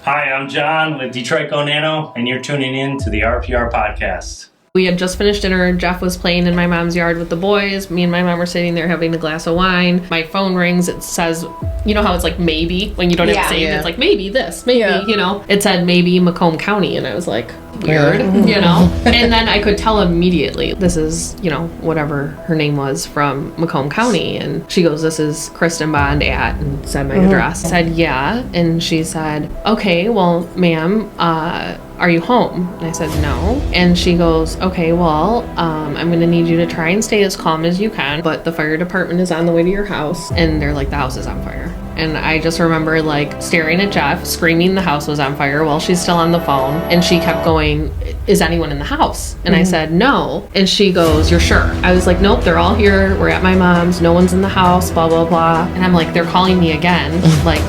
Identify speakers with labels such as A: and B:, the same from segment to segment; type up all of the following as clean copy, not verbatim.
A: Hi, I'm John with Detroit Go Nano, and you're tuning in to the RPR Podcast.
B: We had just finished dinner. Jeff was playing in my mom's yard with the boys. Me and my mom were sitting there having a glass of wine. My phone rings. It says, you know how it's like maybe when you don't have to say it? It's like maybe this, maybe, you know. It said maybe Macomb County, and I was like, weird, you know. And then I could tell immediately, this is, you know, whatever her name was from Macomb County. And she goes, this is Kristen Bond at, and said my address. I said, yeah. And she said, okay, well, ma'am, are you home? And I said, no. And she goes, okay, well, I'm going to need you to try and stay as calm as you can, but the fire department is on the way to your house. And they're like, the house is on fire. And I just remember like staring at Jeff, screaming the house was on fire while she's still on the phone. And she kept going, is anyone in the house? And I said, no. And she goes, you're sure? I was like, nope, they're all here. We're at my mom's. No one's in the house, blah, blah, blah. And I'm like, they're calling me again. Like,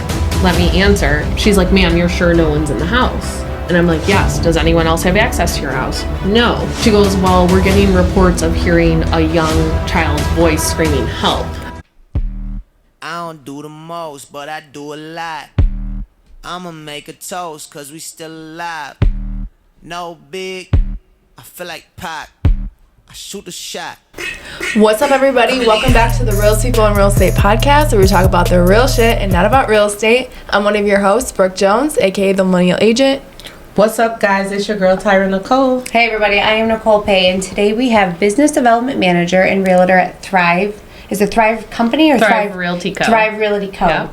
B: let me answer. She's like, ma'am, you're sure no one's in the house? And I'm like, yes. Does anyone else have access to your house? No. She goes, well, we're getting reports of hearing a young child's voice screaming, help.
C: I don't do the most, but I do a lot. I'ma make a toast, cause we still alive. No big, I feel like Pac. I shoot a shot.
D: What's up, everybody? Welcome back to the Real People and Real Estate Podcast, where we talk about the real shit and not about real estate. I'm one of your hosts, Brooke Jones, aka the Millennial Agent.
E: What's up, guys? It's your girl, Tyra Nicole.
F: Hey, everybody. I am Nicole Pay, and today we have Business Development Manager and Realtor at Thrive. Is it Thrive Company or
B: Thrive Realty Co?
F: Thrive Realty Co.
B: Yeah.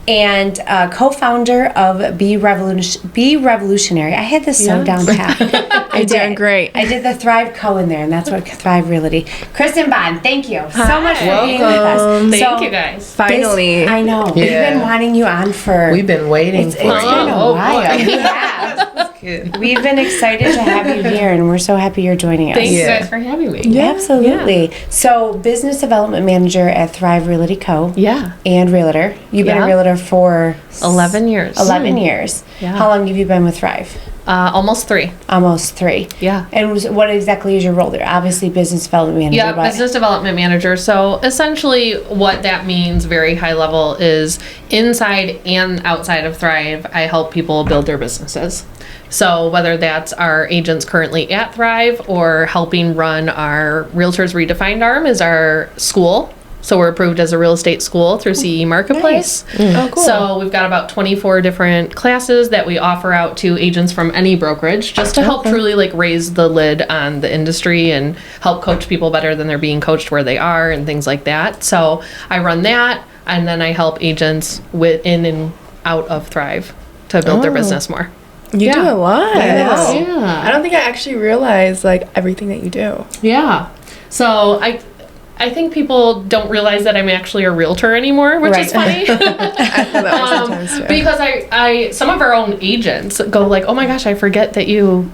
F: And co-founder of Be Revolutionary. I had this so down pat.
D: You're doing great.
F: I did the Thrive Co in there, and that's what Thrive Realty. Kristen Bond, thank you so much for being with us.
B: Thank you, guys.
D: Finally.
F: I know.
E: Yeah.
F: We've been wanting you on for...
E: We've been waiting
F: It's
E: for
F: been
E: it.
F: a while. We have. We've been excited to have you here, and we're so happy you're joining us.
B: Thank you guys for having me.
F: Yeah, absolutely. So, Business Development Manager at Thrive Realty Co.
B: Yeah.
F: And Realtor. You've been a Realtor for
B: 11 years.
F: 11 years.
B: Yeah.
F: How long have you been with Thrive?
B: Almost 3.
F: Almost 3.
B: Yeah.
F: And what exactly is your role there? Obviously, Business Development Manager.
B: Yeah,
F: but
B: business development manager. So essentially what that means, very high level, is inside and outside of Thrive, I help people build their businesses. So whether that's our agents currently at Thrive or helping run our Realtors Redefined arm is our school. So we're approved as a real estate school through CE Marketplace.
F: Nice. Oh, cool.
B: So we've got about 24 different classes that we offer out to agents from any brokerage just to help truly like raise the lid on the industry and help coach people better than they're being coached where they are and things like that. So I run that, and then I help agents in and out of Thrive to build their business more.
D: You do a lot.
B: Yeah.
D: I don't think I actually realized, like, everything that you do.
B: Yeah. So I think people don't realize that I'm actually a realtor anymore, which is funny.
D: I feel that way sometimes, too.
B: Because I some of our own agents go like, oh my gosh, I forget that you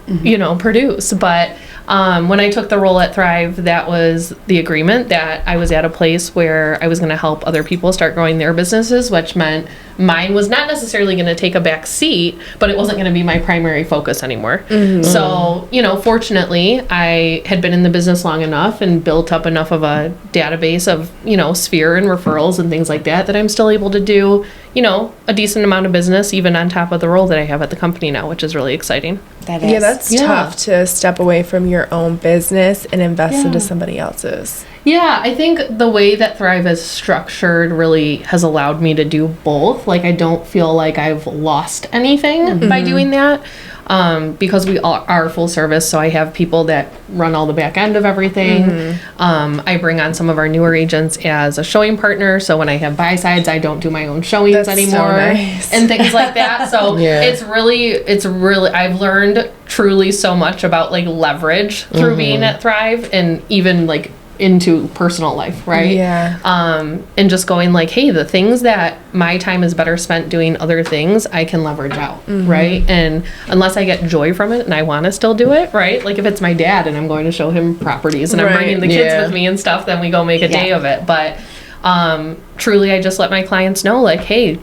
B: produce. But when I took the role at Thrive, that was the agreement, that I was at a place where I was going to help other people start growing their businesses, which meant mine was not necessarily going to take a back seat, but it wasn't going to be my primary focus anymore. So, fortunately, I had been in the business long enough and built up enough of a database of, sphere and referrals and things like that I'm still able to do, a decent amount of business even on top of the role that I have at the company now, which is really exciting.
F: That is.
D: Yeah, that's tough to step away from your own business and invest into somebody else's.
B: Yeah, I think the way that Thrive is structured really has allowed me to do both. Like, I don't feel like I've lost anything by doing that. Because we are full service, so I have people that run all the back end of everything. I bring on some of our newer agents as a showing partner, so when I have buy-sides, I don't do my own showings anymore.
D: So nice.
B: And things like that. So it's really, I've learned truly so much about like leverage through being at Thrive, and even like into personal life, right?
D: Yeah.
B: And just going like, hey, the things that my time is better spent doing other things, I can leverage out, right? And unless I get joy from it and I want to still do it, right? Like if it's my dad and I'm going to show him properties and I'm bringing the kids with me and stuff, then we go make a day of it. But truly, I just let my clients know, like, hey,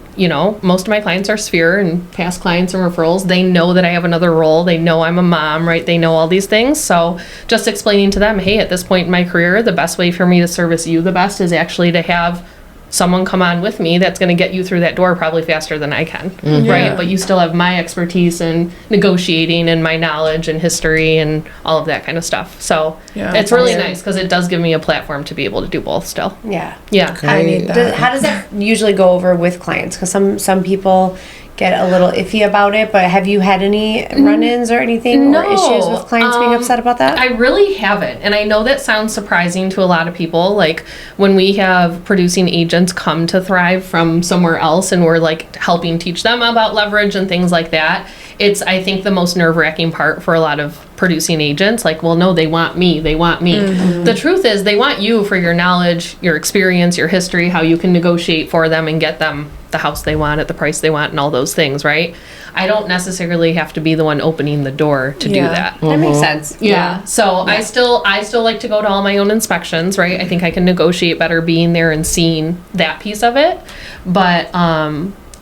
B: most of my clients are Sphere and past clients and referrals. They know that I have another role. They know I'm a mom, right? They know all these things. So just explaining to them, hey, at this point in my career, the best way for me to service you the best is actually to have someone come on with me that's going to get you through that door probably faster than I can, right? But you still have my expertise in negotiating and my knowledge and history and all of that kind of stuff. So it's really nice because it does give me a platform to be able to do both still.
F: Yeah.
B: Yeah.
D: I need that.
F: How does that usually go over with clients? Because some people get a little iffy about it, but have you had any run-ins or anything or issues with clients being upset about that?
B: I really haven't. And I know that sounds surprising to a lot of people. Like when we have producing agents come to Thrive from somewhere else and we're like helping teach them about leverage and things like that, it's, I think, the most nerve-wracking part for a lot of producing agents. Like, well, no, they want me. The truth is they want you for your knowledge, your experience, your history, how you can negotiate for them and get them the house they want at the price they want and all those things, right? I don't necessarily have to be the one opening the door to do that.
F: That makes sense.
B: Yeah. So I still like to go to all my own inspections, right? I think I can negotiate better being there and seeing that piece of it. But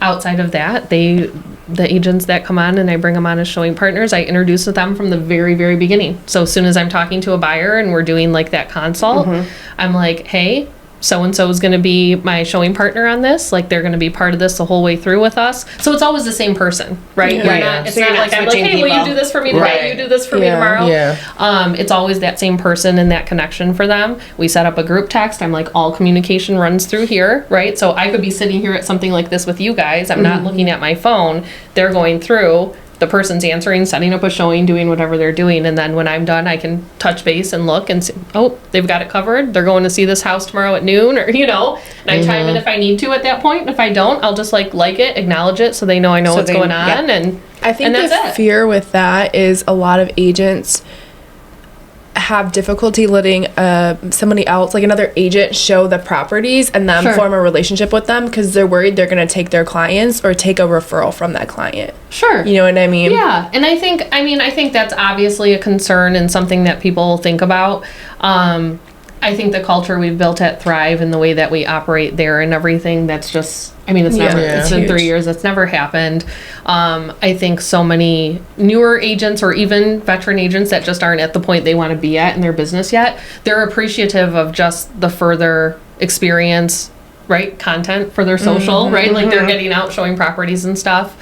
B: outside of that, the agents that come on and I bring them on as showing partners, I introduce them from the very, very beginning. So as soon as I'm talking to a buyer and we're doing like that consult, I'm like, hey, so-and-so is going to be my showing partner on this. Like, they're going to be part of this the whole way through with us. So it's always the same person, right? It's
F: So
B: not
F: you're
B: like
F: not
B: I'm like,
F: switching
B: hey, will you
F: people.
B: do this for me today? You do this for me tomorrow. It's always that same person and that connection for them. We set up a group text. I'm like, all communication runs through here, right? So I could be sitting here at something like this with you guys. I'm not looking at my phone. They're going through. The person's answering, setting up a showing, doing whatever they're doing. And then when I'm done, I can touch base and look and see, oh, they've got it covered. They're going to see this house tomorrow at noon, or, you know, and I chime in if I need to at that point. And if I don't, I'll just like it, acknowledge it so they know I know what's going on. And
D: I think
B: and
D: the
B: that's it.
D: fear with that is a lot of agents have difficulty letting somebody else, like another agent, show the properties and then form a relationship with them because they're worried they're going to take their clients or take a referral from that client.
B: Sure.
D: You know what I mean?
B: Yeah. And I think that's obviously a concern and something that people think about. I think the culture we've built at Thrive and the way that we operate there and everything, that's just, it's never, it's been 3 years, it's never happened. I think so many newer agents or even veteran agents that just aren't at the point they want to be at in their business yet, they're appreciative of just the further experience, right? Content for their social, right? Like they're getting out, showing properties and stuff.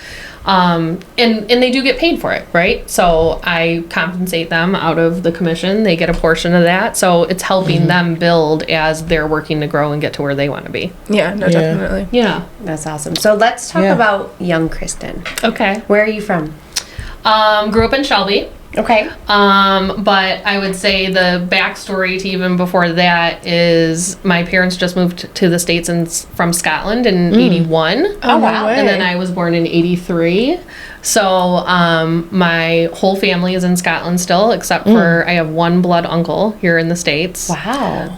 B: And they do get paid for it, right? So I compensate them out of the commission. They get a portion of that. So it's helping them build as they're working to grow and get to where they want to be.
D: Yeah, definitely.
B: Yeah.
F: That's awesome. So let's talk about young Kristen.
B: Okay.
F: Where are you from?
B: Grew up in Shelby.
F: Okay.
B: But I would say the backstory to even before that is my parents just moved to the States from Scotland in 81.
F: Oh, wow.
B: And then I was born in 83. So my whole family is in Scotland still, except for I have one blood uncle here in the States.
F: Wow.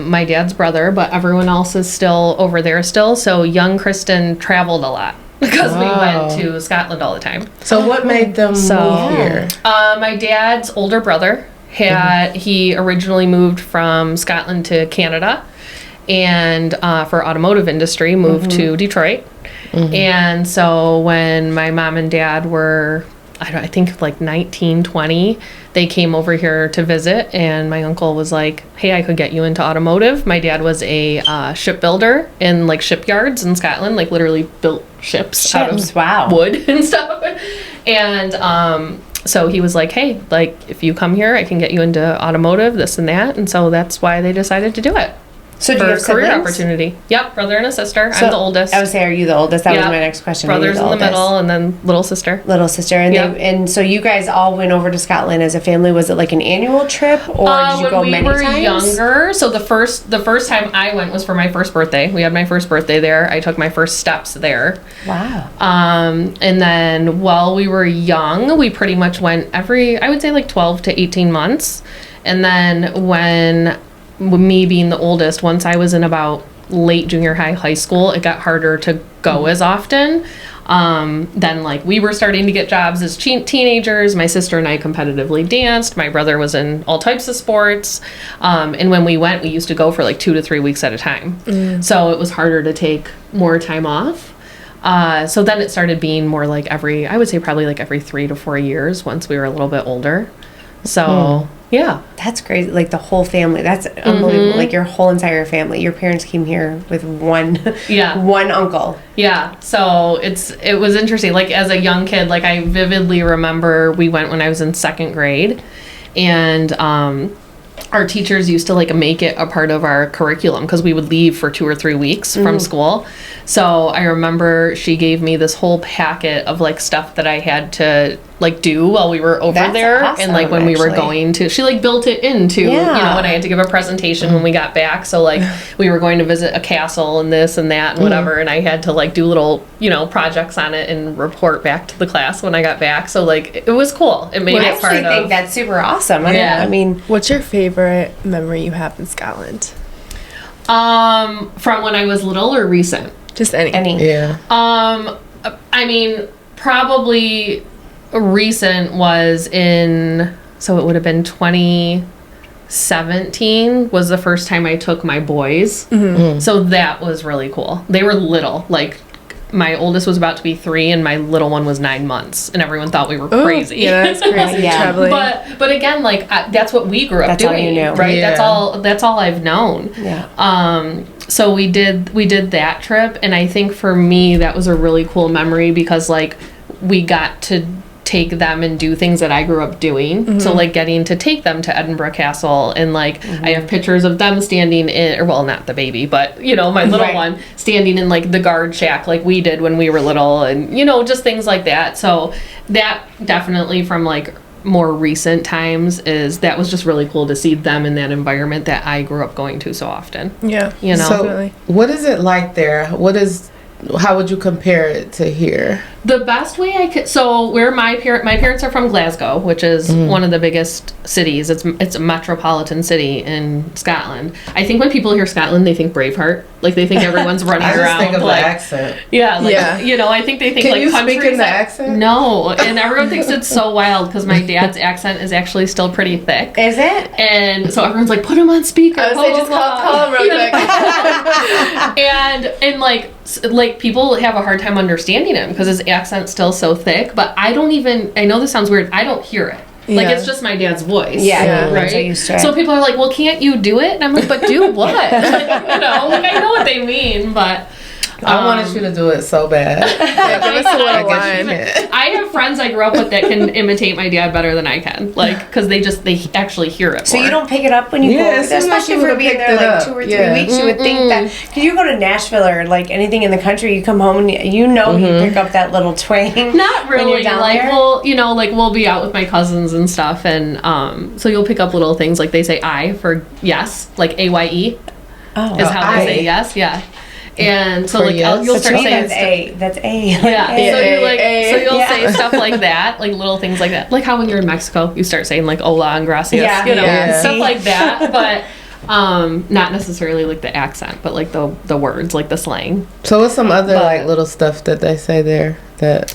B: My dad's brother, but everyone else is still over there still. So young Kristen traveled a lot. Because we went to Scotland all the time.
E: So what made them move here?
B: My dad's older brother he originally moved from Scotland to Canada, and for automotive industry moved to Detroit. And so when my mom and dad were, I think like 19, 20, they came over here to visit, and my uncle was like, hey, I could get you into automotive. My dad was a shipbuilder in like shipyards in Scotland, like literally built ships out of wood and stuff. And so he was like, hey, like if you come here, I can get you into automotive, this and that. And so that's why they decided to do it.
F: So do you have
B: career
F: siblings?
B: Opportunity. Yep, brother and a sister.
F: So,
B: I'm the oldest.
F: I would say, are you the oldest? That was my next question.
B: Brothers in the
F: oldest?
B: middle, and then little sister.
F: Little sister, and and so you guys all went over to Scotland as a family. Was it like an annual trip, or did you go many times?
B: When we were younger, so the first time I went was for my first birthday. We had my first birthday there. I took my first steps there.
F: Wow.
B: And then while we were young, we pretty much went I would say like 12 to 18 months. And then when me being the oldest, once I was in about late junior high school, it got harder to go as often. Then like we were starting to get jobs as teenagers. My sister and I competitively danced. My brother was in all types of sports. And when we went, we used to go for like 2 to 3 weeks at a time. So it was harder to take more time off. So then it started being more like I would say probably like every 3 to 4 years once we were a little bit older. So Yeah.
F: That's crazy. Like the whole family. That's unbelievable. Like your whole entire family. Your parents came here with one one uncle.
B: Yeah. So it was interesting. Like as a young kid, like I vividly remember we went when I was in 2nd grade, and our teachers used to like make it a part of our curriculum because we would leave for 2 or 3 weeks from school. So I remember she gave me this whole packet of like stuff that I had to like do while we were over
F: That's
B: there,
F: awesome,
B: and like when we were
F: actually.
B: going to, she like built it into, you know, and I had to give a presentation when we got back. So like we were going to visit a castle and this and that and whatever, and I had to like do little, you know, projects on it and report back to the class when I got back. So like it was cool. It made
F: I
B: it part
F: actually think
B: of.
F: that's super awesome.
B: Yeah.
F: I mean,
D: What's your favorite memory you have in Scotland?
B: From when I was little or recent?
D: Just any.
E: Yeah.
B: I mean, probably recent was in, so it would have been 2017 was the first time I took my boys. So that was really cool. They were little, like my oldest was about to be 3 and my little one was 9 months, and everyone thought we were crazy.
D: Yeah, that's crazy.
F: Yeah.
D: Traveling.
B: But again, like that's what we grew up
F: That's all
B: doing,
F: you knew.
B: right?
E: Yeah.
B: That's all I've known.
F: yeah.
B: So we did that trip, and I think for me that was a really cool memory because like we got to take them and do things that I grew up doing. So like getting to take them to Edinburgh Castle, and like I have pictures of them standing in, or well, not the baby, but you know, my little one standing in like the guard shack like we did when we were little, and you know, just things like that. So that definitely from like more recent times that was just really cool to see them in that environment that I grew up going to so often.
D: Yeah.
B: You know,
E: So, what is it like there? How would you compare it to here?
B: the best way I could, so where my parents are from Glasgow, which is one of the biggest cities. It's a metropolitan city in Scotland. I think when people hear Scotland, they think Braveheart. Like they think everyone's running
E: I just
B: around.
E: think of
B: like,
E: the accent.
B: yeah, like,
D: Yeah.
B: you know, I think they think
E: Can
B: like
E: you speak in
B: countries
E: the accent?
B: No, and everyone thinks it's so wild because my dad's accent is actually still pretty thick.
F: Is it?
B: And so everyone's like, put him on speaker.
D: I would say just call him real quick.
B: and like people have a hard time understanding him because his accent's still so thick, but I know this sounds weird, I don't hear it. Like
D: Yeah.
B: it's just my dad's voice.
F: Yeah,
B: right.
F: so used to it.
B: So people are like, well, can't you do it? And I'm like, but do what? You know, like I know what they mean, but
E: I wanted you to do it so bad.
D: Yeah, give us a
E: I
D: little
E: guess you
D: line.
E: can't.
B: I have friends I grew up with that can imitate my dad better than I can, like because they actually hear it.
F: So
B: more.
F: you don't pick it up when you
E: Yeah,
F: go over
E: it
F: there,
E: seems like
F: especially
E: you
F: for
E: would've
F: being
E: picked
F: there
E: it
F: like
E: up.
F: 2 or 3
E: Yeah.
F: weeks. You would think that because you go to Nashville or like anything in the country, you come home and you pick up that little twang.
B: Not
F: when
B: really.
F: you're down
B: Like
F: there.
B: we'll be out with my cousins and stuff, and so you'll pick up little things like they say "I" for yes, like AYE
F: Oh,
B: is how they say
E: I.
B: yes, yeah. And so
E: For
B: like
E: yes?
B: you'll
F: But to
B: start
F: me,
B: saying
F: that's
B: stuff.
F: A. That's A.
B: Yeah,
F: A.
B: so you're like,
D: A.
B: so you'll
F: Yeah.
B: say stuff like that, like little things like that, like how when you're in Mexico, you start saying like "Hola" and "Gracias,"
F: Yeah.
B: you know,
E: Yeah.
B: stuff like that. But not necessarily like the accent, but like the words, like the slang.
E: So what's some other
F: But-
E: like little stuff that they say there that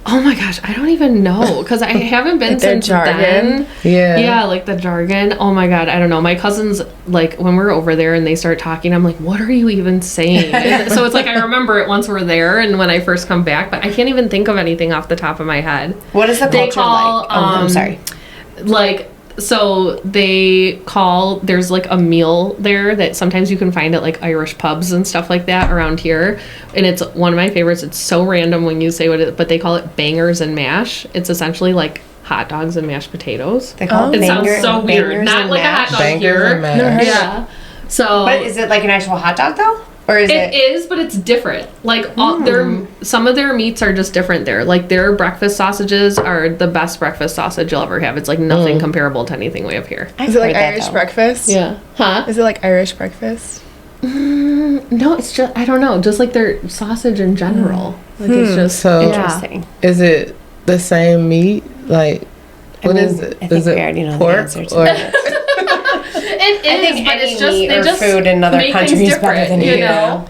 B: Oh my gosh, I don't even know because I haven't been
D: Like their
B: since
D: jargon?
B: then.
E: yeah.
B: Yeah, like the jargon. Oh my god, I don't know. My cousins, like when we're over there and they start talking, I'm like, what are you even saying? And so it's like I remember it once we're there and when I first come back, but I can't even think of anything off the top of my head.
F: What is the
B: They
F: culture
B: call,
F: like? I'm sorry.
B: Like, so they call, there's like a meal there that sometimes you can find at like Irish pubs and stuff like that around here. And it's one of my favorites. It's so random when you say what it, but they call it bangers and mash. It's essentially like hot dogs and mashed potatoes.
F: They call
B: It sounds so weird.
F: bangers
B: Not
F: and
B: like
F: mash?
B: a hot dog
E: Bangers
B: here.
E: and mash.
B: Yeah. So
F: But is it like an actual hot dog though, or is
B: it is, but it's different. Like all, some of their meats are just different there. Like their breakfast sausages are the best breakfast sausage you'll ever have. It's like nothing comparable to anything we have here.
F: I've
D: Is it like
F: heard that,
D: Irish
F: though.
D: breakfast?
B: Yeah. Huh?
D: Is it like Irish breakfast?
B: No, it's just I don't know. Just like their sausage in general. Like it's just
E: So
F: Interesting.
E: is it the same meat? Like what
F: mean,
E: is it?
F: I think
E: Is it
F: we already know the
E: pork
F: answer to
E: or
F: that.
B: It is,
F: I think
B: but
F: any
B: it's just
F: meat
B: they
F: or
B: just
F: food in other
B: make
F: countries
B: things
F: is better
B: different,
F: than
B: you
F: here.
B: know.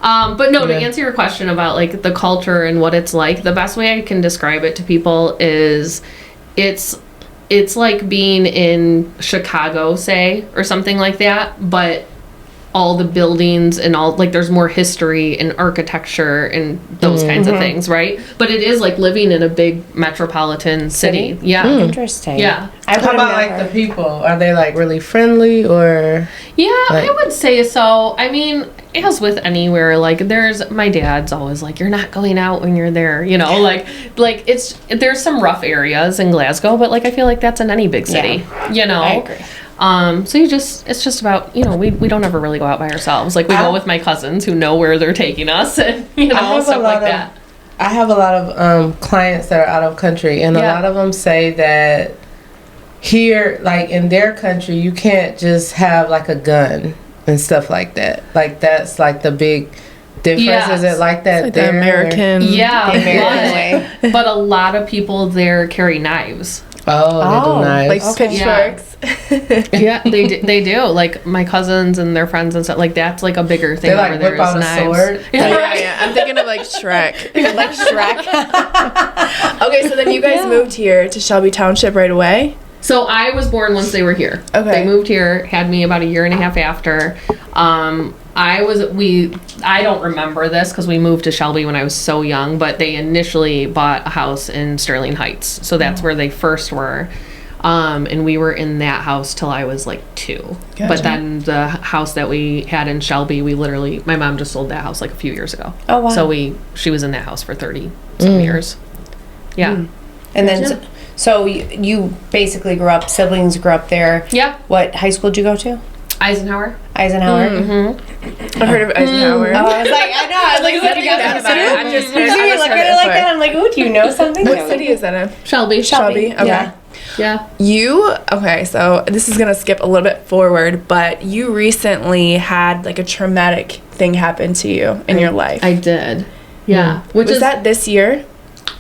B: But no, to
E: Yeah.
B: answer your question about like the culture and what it's like, the best way I can describe it to people is it's like being in Chicago, say, or something like that, but all the buildings and all, like, there's more history and architecture and those kinds of things, right? But it is like living in a big metropolitan city. Yeah.
F: Interesting.
B: Yeah.
F: I
E: How
F: would've
E: about
F: never-
E: like the people? Are they like really friendly or?
B: Yeah, I
E: Like-
B: would say so. I mean, as with anywhere, like my dad's always like, you're not going out when you're there, you know, like there's some rough areas in Glasgow, but like I feel like that's in any big city, you know.
F: I agree.
B: So it's just about, you know, we don't ever really go out by ourselves. Like we go with my cousins who know where they're taking us and, you know, stuff like that.
E: I have a lot of clients that are out of country, and a
B: Yeah.
E: lot of them say that here, like in their country, you can't just have like a gun and stuff like that. Like that's like the big difference.
B: Yes.
E: Is it like that
D: Like the
E: there?
D: American.
B: Yeah,
F: The American way.
B: but a lot of people there carry knives.
E: Oh, they
F: Oh,
E: do knives.
D: Like pitchforks.
B: Yeah, they do. Like my cousins and their friends and stuff. Like that's like a bigger thing
E: They like
B: over there.
E: whip out
B: is
E: a
B: knives.
E: sword.
D: Yeah. I'm thinking of like Shrek.
F: Like Shrek.
D: Okay, so then you guys moved here to Shelby Township right away?
B: So I was born once they were here.
D: Okay.
B: They moved here, had me about a year and a half after. I don't remember this because we moved to Shelby when I was so young, but they initially bought a house in Sterling Heights. So that's where they first were. And we were in that house till I was like 2.
D: Gotcha.
B: But then the house that we had in Shelby, my mom just sold that house like a few years ago.
F: Oh, wow.
B: So she was in that house for 30 some years. Yeah.
F: And then, so you basically siblings grew up there.
B: Yeah.
F: What high school did you go to?
B: Eisenhower.
F: Eisenhower.
D: I've heard of Eisenhower.
F: Oh, I was like, I know. I was like, what do you got?
D: I'm just
F: You see me looking at it like that. I'm like, ooh, do you know something?
D: What city is that in?
B: Shelby.
D: Shelby. Okay.
F: Yeah.
B: Yeah.
D: Okay, so this is gonna skip a little bit forward, but you recently had like a traumatic thing happen to you in your life.
B: I did. Yeah. Which
D: Was
B: is
D: that this year?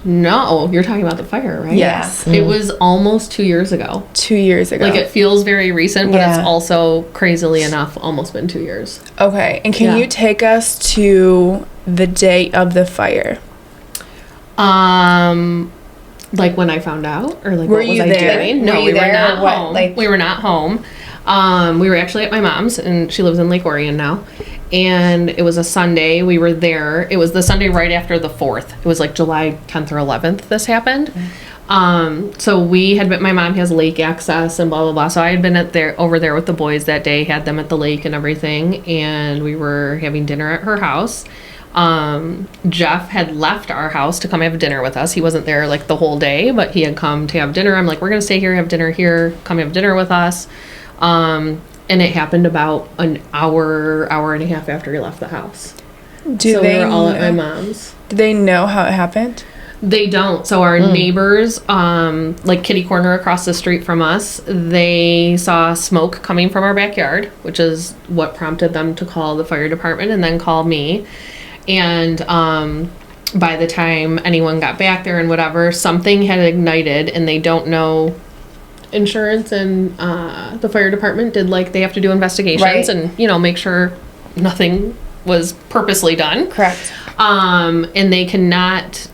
B: No, you're talking about the fire, right?
D: Yes.
B: It was almost 2 years ago.
D: 2 years ago.
B: Like it feels very recent, but
F: Yeah.
B: it's also crazily enough almost been 2 years.
D: Okay, and can
B: Yeah.
D: you take us to the day of the fire?
B: Like when I found out, or like
D: Were
B: what was
D: you
B: I
D: there?
B: doing?
F: Were
B: No,
F: you
B: we were
F: there,
B: not
F: or what?
B: home.
F: Like-
B: we were not home. We were actually at my mom's, and she lives in Lake Orion now. And it was a Sunday. We were there. It was the Sunday right after the 4th. It was like July 10th or 11th. This happened. So we had been. My mom has lake access and blah blah blah. So I had been over there with the boys that day. Had them at the lake and everything, and we were having dinner at her house. Jeff had left our house to come have dinner with us. He wasn't there like the whole day, but he had come to have dinner. I'm like, we're gonna stay here, have dinner here, come have dinner with us. And it happened about an hour and a half after he left the house. So we were all at my mom's.
D: Do they know how it happened?
B: They don't. So our neighbors, like kitty corner across the street from us, they saw smoke coming from our backyard, which is what prompted them to call the fire department and then call me. And by the time anyone got back there and whatever, something had ignited, and they don't know. Insurance and the fire department did like they have to do investigations
F: Right.
B: and make sure nothing was purposely done.
F: Correct.
B: And they could not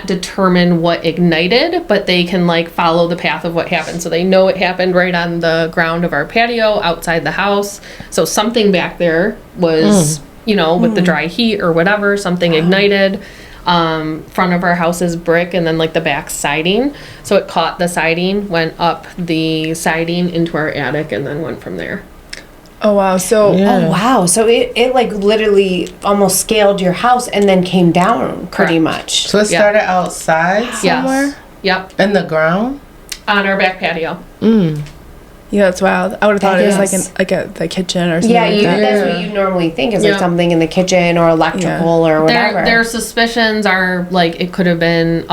B: determine what ignited, but they can like follow the path of what happened. So they know it happened right on the ground of our patio outside the house. So something back there was, with the dry heat or whatever, something ignited. Front of our house is brick and then like the back siding. So it caught the siding, went up the siding into our attic and then went from there.
D: Oh wow! So
F: Oh wow! So it like literally almost scaled your house and then came down pretty
B: Correct.
F: much.
E: So it
B: Yeah.
E: started outside somewhere
B: Yes. Yep.
E: in the ground.
B: On our back patio.
D: yeah, that's wild. I would have thought it was like
F: Yes.
D: the kitchen or something.
F: Yeah,
D: like that.
F: that's what you normally think is
B: Yeah.
F: like something in the kitchen or electrical or whatever.
B: Their suspicions are like it could have been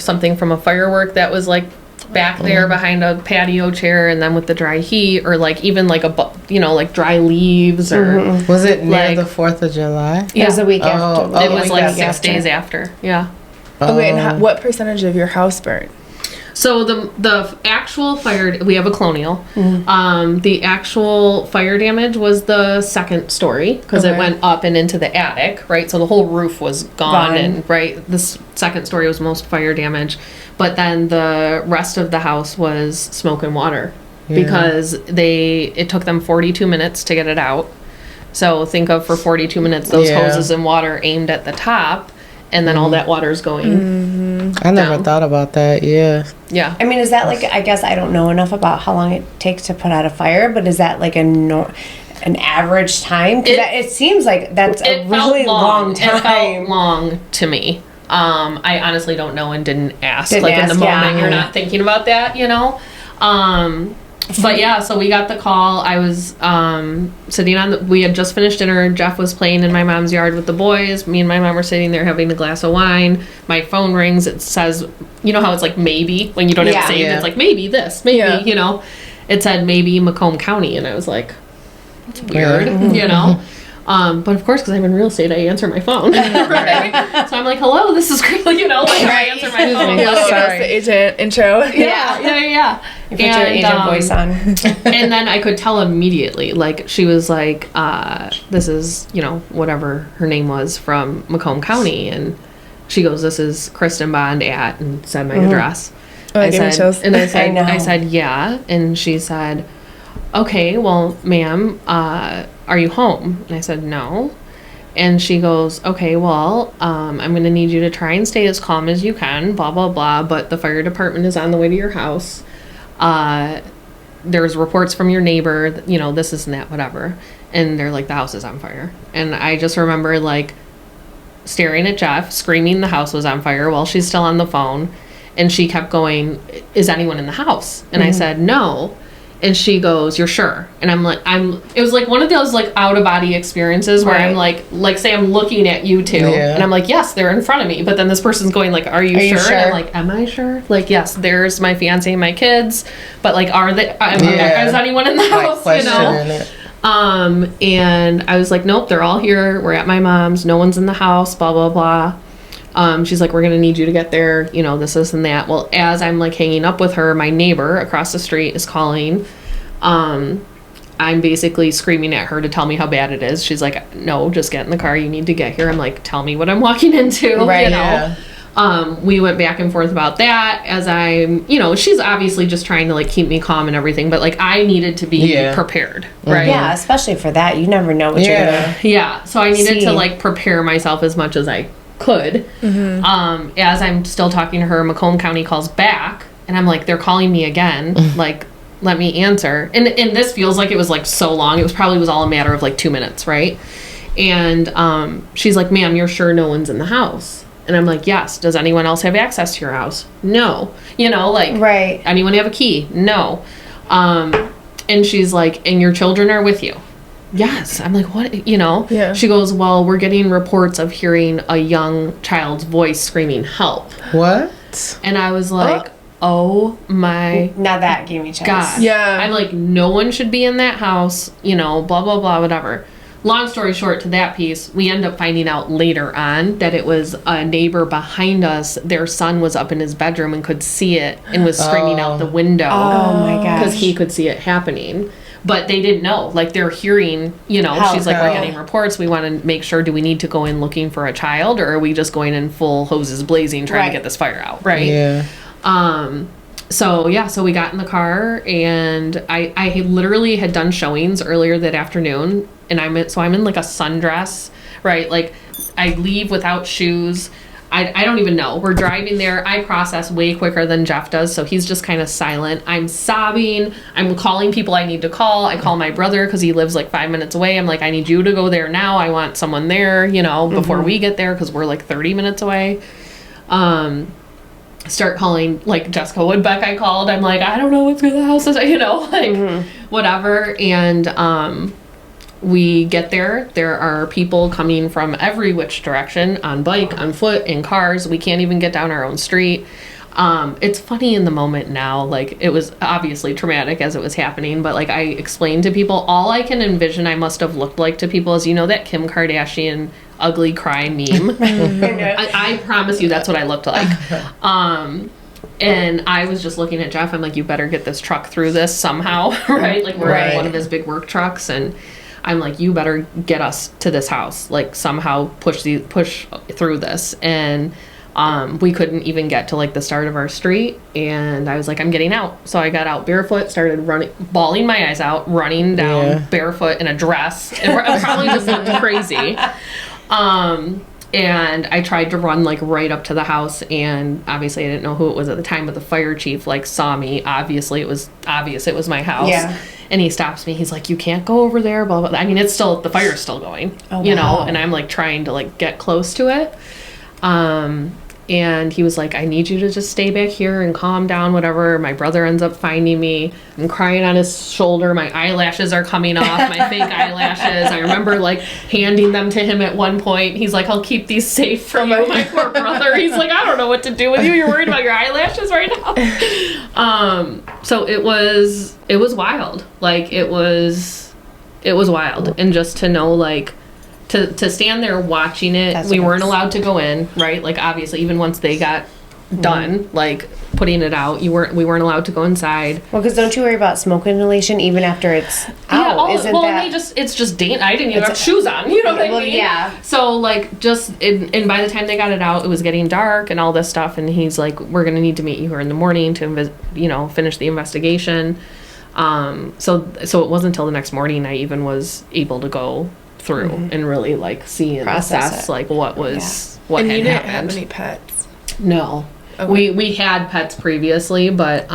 B: something from a firework that was like back there behind a patio chair, and then with the dry heat, or like even like like dry leaves, or
E: Was it near
B: Like-
E: the 4th of July?
F: It was a week after.
E: Oh,
B: it was
E: week
B: like
E: after.
B: 6 days after. Yeah.
D: Okay, and what percentage of your house burnt?
B: So the actual fire, we have a Colonial. The actual fire damage was the second story because it
D: Okay.
B: went up and into the attic, right? So the whole roof was gone, and right, this second story was most fire damage, but then the rest of the house was smoke and water because it took them 42 minutes to get it out. So think of for 42 minutes those
E: Yeah.
B: hoses and water aimed at the top, and then all that water's going.
E: I never
B: down.
E: thought about that. Yeah.
B: Yeah.
F: I mean, is that like, I guess I don't know enough about how long it takes to put out a fire, but is that like an average time? Because it seems like that's a really long time.
B: It felt long to me. I honestly don't know and didn't ask.
F: Didn't
B: like in
F: ask,
B: the moment,
F: yeah.
B: you're not thinking about that, you know. But yeah, so we got the call. I was sitting on we had just finished dinner. Jeff was playing in my mom's yard with the boys. Me and my mom were sitting there having a glass of wine. My phone rings. It says, you know how it's like maybe when you don't have
F: Yeah.
B: it saved.
E: Yeah.
B: It's like maybe this, maybe,
D: Yeah.
B: you know. It said maybe Macomb County, and I was like, that's weird, you know. But of course, because I'm in real estate, I answer my phone. Right? So I'm like, hello, this is great, you know, like I answer my phone.
D: Yeah,
B: Like,
D: that's the agent intro.
B: yeah.
F: You put your agent voice on.
B: And then I could tell immediately, like, she was like, this is, you know, whatever her name was from Macomb County. And she goes, this is Kristen Bond at, and said my address.
D: Oh, that gave me chills.
B: And I said,
F: I know.
B: I said, yeah. And she said, okay, well, ma'am, are you home? And I said, no. And she goes, okay, well, I'm going to need you to try and stay as calm as you can, blah, blah, blah. But the fire department is on the way to your house. There's reports from your neighbor, you know, this and that, whatever. And they're like, the house is on fire. And I just remember, like, staring at Jeff, screaming the house was on fire while she's still on the phone. And she kept going, is anyone in the house? And I said, no. And she goes, you're sure? And I'm like, it was like one of those like out of body experiences where I'm like say I'm looking at you two and I'm like, yes, they're in front of me. But then this person's going like, are you sure? And I'm like, am I sure? Like, yes, there's my fiance and my kids, but like, is anyone in the house? You know? And I was like, nope, they're all here. We're at my mom's. No one's in the house, blah, blah, blah. She's like, we're going to need you to get there, you know, this and that. Well, as I'm like hanging up with her, my neighbor across the street is calling. I'm basically screaming at her to tell me how bad it is. She's like, no, just get in the car. You need to get here. I'm like, tell me what I'm walking into,
F: Right,
B: you know? We went back and forth about that as I'm, you know, she's obviously just trying to like keep me calm and everything, but like I needed to be prepared, right?
F: Yeah, especially for that. You never know what you're going to.
B: Yeah. So I needed
F: See.
B: to like prepare myself as much as I could. As I'm still talking to her, Macomb County calls back and I'm like, they're calling me again. Like, let me answer. And this feels like it was like so long. It was all a matter of like 2 minutes, right? And she's like, ma'am, you're sure no one's in the house? And I'm like, yes. Does anyone else have access to your house? No. You know, like,
F: Right.
B: anyone have a key? No. And she's like, and your children are with you? Yes. I'm like, what? You know?
D: Yeah.
B: She goes, well, we're getting reports of hearing a young child's voice screaming help.
E: What?
B: And I was like, oh my
F: Now that gave me chills.
B: God.
D: Yeah.
B: I'm like, no one should be in that house, you know, blah, blah, blah, whatever. Long story short to that piece, we end up finding out later on that it was a neighbor behind us. Their son was up in his bedroom and could see it and was screaming out the window.
F: Oh my gosh.
B: Because he could see it happening. But they didn't know. Like, they're hearing, you know,
F: Help.
B: she's like, we're getting reports. We want to make sure, do we need to go in looking for a child? Or are we just going in full hoses blazing trying to get this fire out, right?
E: Yeah.
B: So we got in the car and I literally had done showings earlier that afternoon and I'm in like a sundress, right? Like I leave without shoes. I don't even know. We're driving there. I process way quicker than Jeff does, so he's just kind of silent. I'm sobbing. I'm calling people I need to call. I call my brother because he lives like 5 minutes away. I'm like, I need you to go there now. I want someone there, you know, before we get there because we're like 30 minutes away. Start calling like Jessica Woodbeck. I called. I'm like, I don't know what's going on. The house is, you know, like whatever. And we get there. There are people coming from every which direction on bike, on foot, in cars. We can't even get down our own street. It's funny in the moment now. Like, it was obviously traumatic as it was happening, but like I explained to people, all I can envision I must have looked like to people is, you know, that Kim Kardashian ugly cry meme. I promise you that's what I looked like. And I was just looking at Jeff. I'm like, you better get this truck through this somehow, right? Like, we're in one of his big work trucks, and I'm like, you better get us to this house, like somehow push through this. And We couldn't even get to like the start of our street, and I was like, I'm getting out. So I got out barefoot, started running, bawling my eyes out, running down barefoot in a dress. It probably just looked crazy. And I tried to run like right up to the house, and obviously I didn't know who it was at the time, but the fire chief like saw me. Obviously it was obvious it was my house.
F: Yeah.
B: And he stops me. He's like, you can't go over there, blah, blah, blah. I mean, it's still, the fire's still going, you know, and I'm like trying to like get close to it. And he was like, I need you to just stay back here and calm down, whatever. My brother ends up finding me. I'm crying on his shoulder. My eyelashes are coming off, my fake eyelashes. I remember like handing them to him at one point. He's like, I'll keep these safe from you, my poor brother. He's like, I don't know what to do with you. You're worried about your eyelashes right now. So it was wild. Like it was wild. And just to know, like, to stand there watching it, we weren't allowed to go in, right? Like obviously, even once they got done, like putting it out, we weren't allowed to go inside.
F: Well, because don't you worry about smoke inhalation even after it's out?
B: Yeah,
F: Isn't
B: well,
F: that?
B: it's just I didn't even have shoes on. You know what I mean?
F: Yeah.
B: So like and by the time they got it out, it was getting dark and all this stuff. And he's like, we're gonna need to meet you here in the morning to finish the investigation. So it wasn't until the next morning I even was able to go through and really like see and assess like what
D: And
B: had
D: you didn't
B: happened.
D: have any pets?
B: No.
D: Okay.
B: We had pets previously, but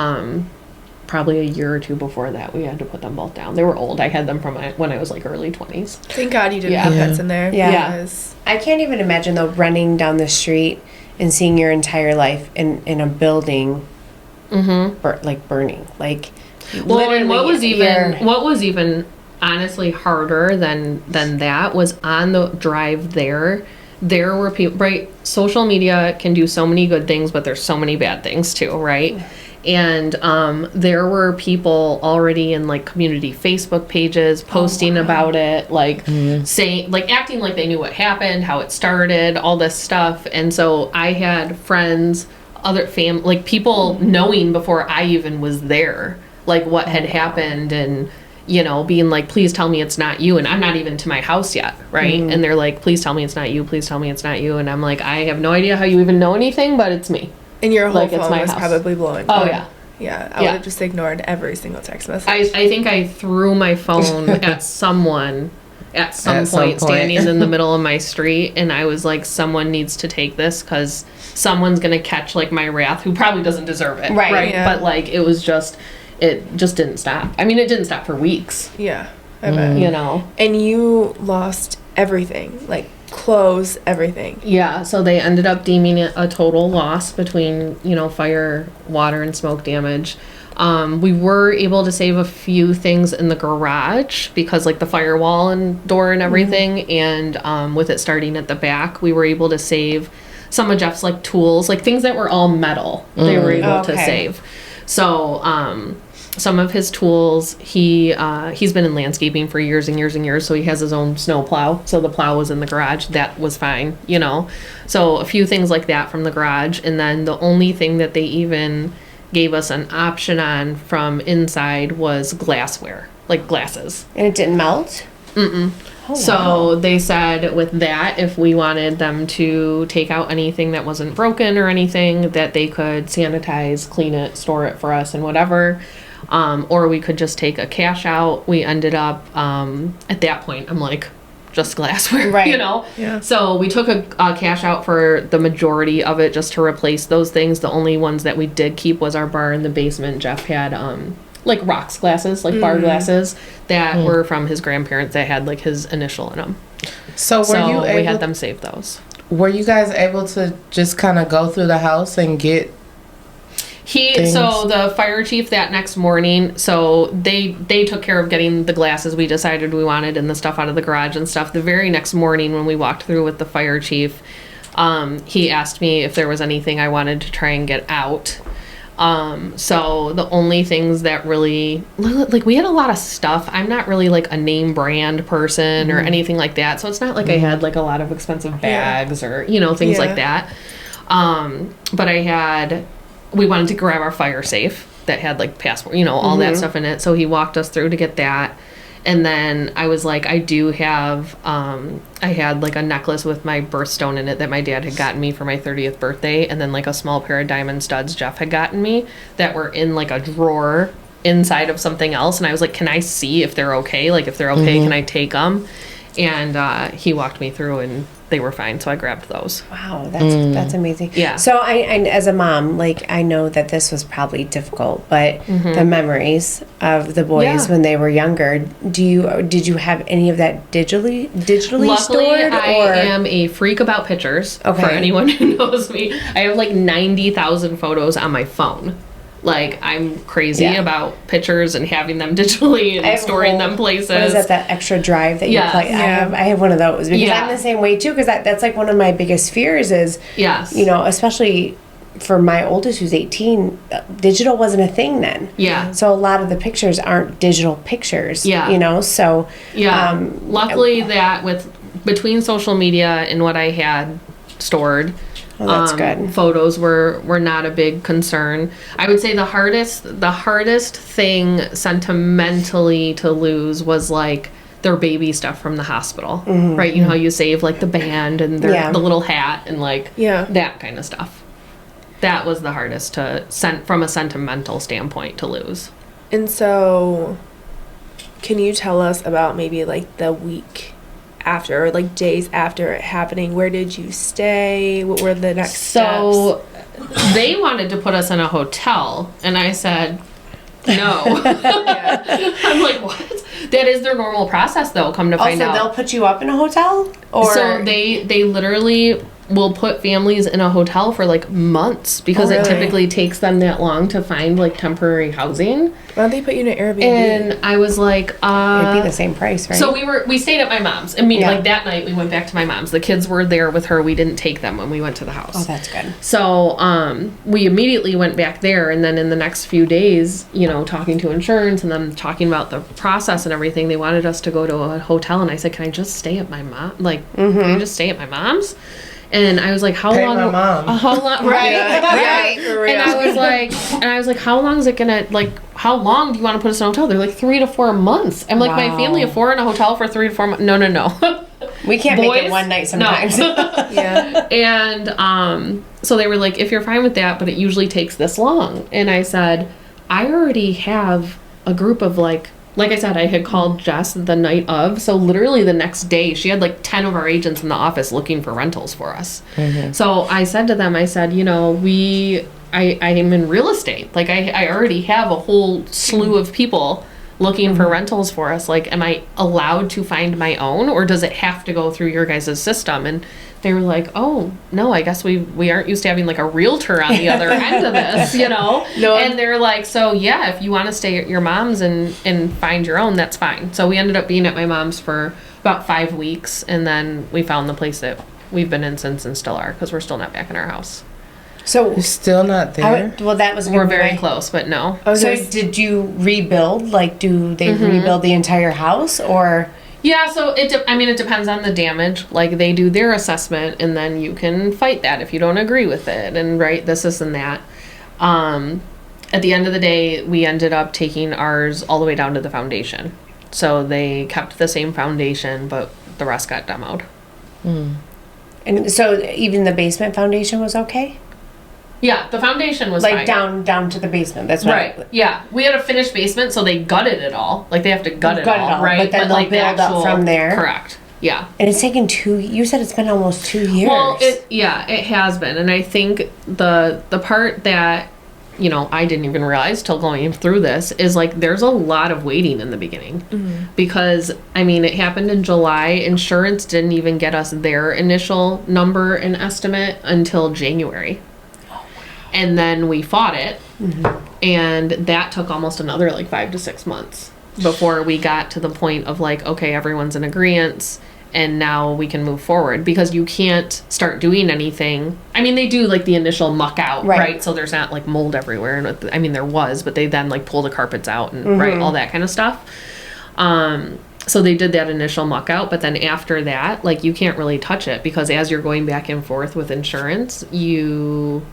B: probably a year or two before that we had to put them both down. They were old. I had them from when I was like early 20s.
D: Thank God you didn't have pets in there.
F: Yeah.
D: Because
F: I can't even imagine though running down the street and seeing your entire life in a building, burning. Like,
B: Well, and what was
F: literally
B: even honestly harder than that was on the drive there were people, right? Social media can do so many good things, but there's so many bad things too, right? And there were people already in like community Facebook pages posting about it, like saying, like acting like they knew what happened, how it started, all this stuff. And so I had friends, other like people knowing before I even was there, like what had happened, and being like, please tell me it's not you. And I'm not even to my house yet, right? And they're like, please tell me it's not you. Please tell me it's not you. And I'm like, I have no idea how you even know anything, but it's me.
D: and your whole
B: Like, it's
D: phone
B: my
D: was
B: house.
D: probably blowing.
B: Oh,
D: up.
B: yeah.
D: Yeah, I would have just ignored every single text message.
B: I think I threw my phone at someone at some point standing in the middle of my street, and I was like, someone needs to take this because someone's going to catch like my wrath who probably doesn't deserve it.
F: Right.
D: Yeah.
B: But like, it just didn't stop. I mean, it didn't stop for weeks,
D: Yeah, I bet. And you lost everything, like clothes, everything.
B: Yeah, so they ended up deeming it a total loss between, fire, water, and smoke damage. We were able to save a few things in the garage because like the firewall and door and everything, and with it starting at the back, we were able to save some of Jeff's like tools, like things that were all metal. They were able to save. So some of his tools, he's been in landscaping for years and years and years, so he has his own snow plow. So the plow was in the garage. That was fine, So a few things like that from the garage. And then the only thing that they even gave us an option on from inside was glassware, like glasses.
F: And it didn't melt?
B: So they said with that, if we wanted them to take out anything that wasn't broken or anything, that they could sanitize, clean it, store it for us and whatever. Or we could just take a cash out. We ended up, at that point, I'm like, just glassware,
F: Right.
D: Yeah.
B: So we took a cash out for the majority of it just to replace those things. The only ones that we did keep was our bar in the basement. Jeff had, like rocks glasses, like bar glasses that were from his grandparents that had like his initial in them.
E: So
B: We had them save those.
E: Were you guys able to just kind of go through the house and get things?
B: So the fire chief that next morning, so they took care of getting the glasses we decided we wanted and the stuff out of the garage and stuff. The very next morning when we walked through with the fire chief, he asked me if there was anything I wanted to try and get out. So the only things that really, like, we had a lot of stuff. I'm not really like a name brand person or anything like that. So it's not like I had like a lot of expensive bags or, things like that. But we wanted to grab our fire safe that had like passport, all that stuff in it. So he walked us through to get that. And then I was like, I do have, I had like a necklace with my birthstone in it that my dad had gotten me for my 30th birthday. And then like a small pair of diamond studs Jeff had gotten me that were in like a drawer inside of something else. And I was like, can I see if they're okay? Like if they're okay, can I take them? And he walked me through and they were fine. So I grabbed those.
F: Wow, that's amazing.
B: Yeah.
F: So I as a mom, like I know that this was probably difficult, but the memories of the boys
B: Yeah.
F: when they were younger, did you have any of that digitally
B: Luckily,
F: stored?
B: I am a freak about pictures.
F: Okay.
B: For anyone who knows me, I have like 90,000 photos on my phone. Like I'm crazy
F: Yeah.
B: about pictures and having them digitally
F: I
B: and
F: have a
B: storing
F: whole-
B: them places.
F: What is that extra drive that
B: Yes.
F: you play?
B: Yeah.
F: I have one of those because
B: Yeah.
F: I'm the same way too. Because that's like one of my biggest fears is,
B: Yes.
F: you know, especially for my oldest who's 18, digital wasn't a thing then.
B: Yeah.
F: So a lot of the pictures aren't digital pictures.
B: Yeah.
F: You know, so
B: Yeah. Luckily, that with between social media and what I had stored,
F: that's good.
B: photos were not a big concern. I would say the hardest thing sentimentally to lose was like their baby stuff from the hospital, right? You know how you save like the band and
F: Yeah.
B: the little hat and like
D: Yeah.
B: that kind of stuff. That was the hardest to from a sentimental standpoint to lose.
D: And so, can you tell us about maybe like the week after, or like days after it happening? Where did you stay? What were the next steps?
B: So they wanted to put us in a hotel, and I said no. I'm like, what? That is their normal process, though. Come to find
F: Also,
B: out,
F: they'll put you up in a hotel, or
B: so they literally will put families in a hotel for like months because
D: Oh,
B: it
D: really?
B: typically takes them that long to find like temporary housing.
D: Why don't they put you in an Airbnb?
B: And I was like,
F: it'd be the same price, right?
B: So we stayed at my mom's. I mean,
F: Yeah.
B: like that night we went back to my mom's. The kids were there with her. We didn't take them when we went to the house.
F: oh, that's good.
B: So we immediately went back there, and then in the next few days, you know, talking to insurance and then talking about the process and everything, they wanted us to go to a hotel, and I said, "Can I just stay at my mom? Like, can I just stay at my mom's?" And I was like, "How
E: Pay
B: long?
E: my mom.
B: How long? Right?
F: Right.
D: For real.
B: And I was like, how long is it gonna like? How long do you want to put us in a hotel? They're like 3 to 4 months. I'm like, my
F: Wow.
B: family of 4 in a hotel for 3 to 4 months. No.
F: We can't make it
B: Boys?
F: one night sometimes.
B: No.
D: yeah.
B: And so they were like, if you're fine with that, but it usually takes this long. And I said, I already have a group of like I said, I had called Jess the night of. So literally the next day, she had like 10 of our agents in the office looking for rentals for us. So I said to them, I said, you know, I am in real estate. Like I already have a whole slew of people looking for rentals for us. Like, am I allowed to find my own, or does it have to go through your guys' system? And they were like, oh no, I guess we aren't used to having like a realtor on the other end of this, you know?
D: No.
B: And they're like, so yeah, if you want to stay at your mom's and find your own, that's fine. So we ended up being at my mom's for about 5 weeks, and then we found the place that we've been in since and still are, because we're still not back in our house.
F: So,
E: You're still not there.
F: well, that was
B: We're
F: gonna be
B: very
F: my-
B: close, but no.
F: So, did you rebuild? Like, do they rebuild the entire house, or?
B: Yeah, so it depends on the damage. Like they do their assessment, and then you can fight that if you don't agree with it, and right this and that. At the end of the day, we ended up taking ours all the way down to the foundation. So they kept the same foundation, but the rest got demoed.
F: And so, even the basement foundation was okay.
B: Yeah, the foundation was
F: Like
B: fine.
F: down to the basement. That's what
B: Right. Yeah, we had a finished basement, so they gutted it all. Like they have to gut it all, right?
F: But then they'll
B: like the
F: build up from there.
B: Correct. Yeah.
F: And it's taken 2. You said it's been almost 2 years.
B: Well, it has been, and I think the part that you know I didn't even realize till going through this is like there's a lot of waiting in the beginning because I mean it happened in July. Insurance didn't even get us their initial number and estimate until January, and then we fought it, and that took almost another like 5 to 6 months before we got to the point of like, okay, everyone's in agreement and now we can move forward, because you can't start doing anything. I mean, they do like the initial muck out, right? So there's not like mold everywhere. And I mean, there was, but they then like pull the carpets out and right, all that kind of stuff. So they did that initial muck out, but then after that, like you can't really touch it, because as you're going back and forth with insurance, you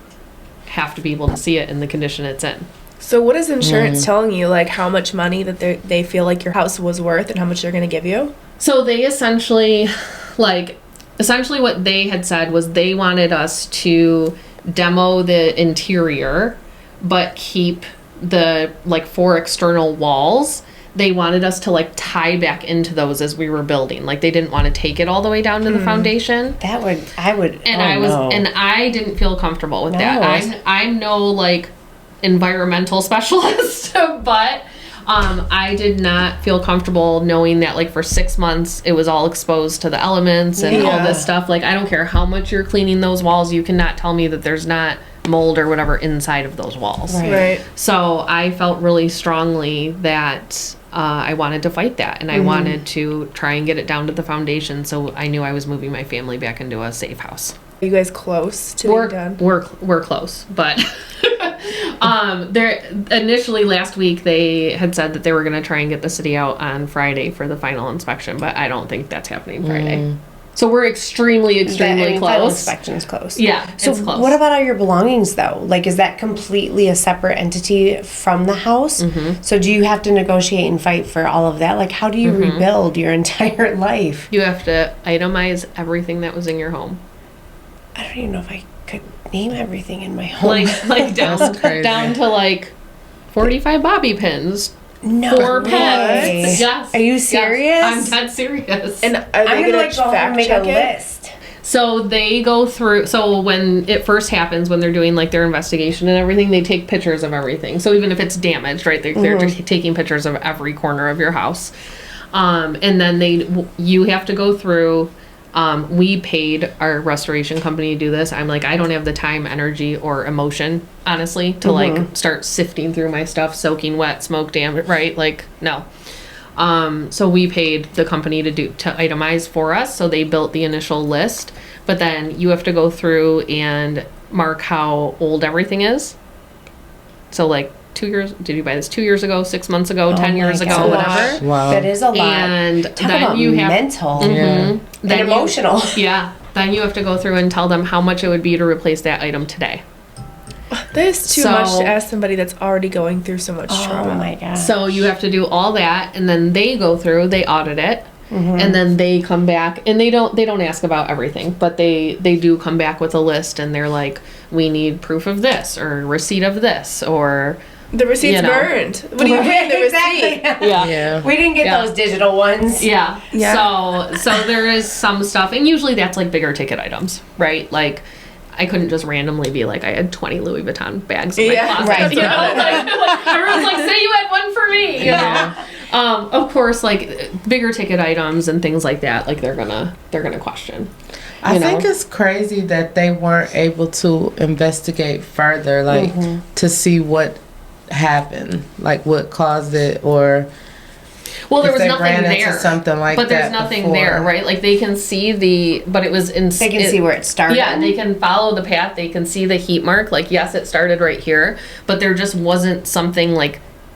B: have to be able to see it in the condition it's in.
D: So what is insurance telling you? Like how much money that they feel like your house was worth and how much they're going to give you?
B: So they essentially what they had said was they wanted us to demo the interior, but keep the 4 external walls. They wanted us to tie back into those as we were building. Like they didn't want to take it all the way down to the foundation. And I didn't feel comfortable with that. I'm no environmental specialist, but I did not feel comfortable knowing that for 6 months it was all exposed to the elements and all this stuff. I don't care how much you're cleaning those walls, you cannot tell me that there's not mold or whatever inside of those walls.
D: Right.
B: So I felt really strongly that I wanted to fight that, and I wanted to try and get it down to the foundation, so I knew I was moving my family back into a safe house.
D: Are you guys close to being done?
B: We're close, but there initially last week they had said that they were going to try and get the city out on Friday for the final inspection, but I don't think that's happening Friday. So we're extremely
F: Final
B: close.
F: inspection's close.
B: Yeah,
F: So
B: it's close.
F: what about all your belongings though? Is that completely a separate entity from the house? So do you have to negotiate and fight for all of that? How do you rebuild your entire life?
B: You have to itemize everything that was in your home.
F: I don't even know if I could name everything in my home.
B: Down to 45 bobby pins.
F: No
B: 4
F: way.
B: pens. Yes.
F: Are you serious?
B: Yes, I'm dead serious.
D: And are
F: I'm
D: they
F: gonna
D: going to
F: go home and
D: fact
F: make a
D: check it?
F: list.
B: So they go through. So when it first happens, when they're doing their investigation and everything, they take pictures of everything. So even if it's damaged, right? They're taking pictures of every corner of your house, and then you have to go through. We paid our restoration company to do this. I'm I don't have the time, energy, or emotion, honestly, to start sifting through my stuff, soaking wet, smoke damage, right? No. So we paid the company to itemize for us. So they built the initial list, but then you have to go through and mark how old everything is. So 2 years, did you buy this 2 years ago, 6 months ago, 10 years ago, whatever?
E: Wow.
F: That is a lot.
B: And
F: Talk
B: then
F: about
B: you have
F: mental
B: then
F: and emotional.
B: Then you have to go through and tell them how much it would be to replace that item today.
D: That is too much to ask somebody that's already going through so much trauma.
F: Oh my god.
B: So you have to do all that, and then they go through, they audit it, and then they come back, and they don't ask about everything, but they do come back with a list, and they're we need proof of this or receipt of this or.
D: The receipt's burned. What do you mean the receipt?
E: Yeah.
F: We didn't get those digital ones.
B: Yeah. So there is some stuff, and usually that's bigger ticket items, right? I couldn't just randomly be I had 20 Louis Vuitton bags in my closet.
F: Right.
B: You know? Everyone's say you had one for me. You know? Of course, bigger ticket items and things like that, they're gonna question.
E: I think it's crazy that they weren't able to investigate further, to see what happened, what caused it, or
B: there was
E: they
B: nothing
E: ran
B: there.
E: into something
B: but there's nothing
E: before.
B: there, right? They can see but it was in.
F: They can see where it started.
B: Yeah, they can follow the path. They can see the heat mark. Yes, it started right here, but there just wasn't something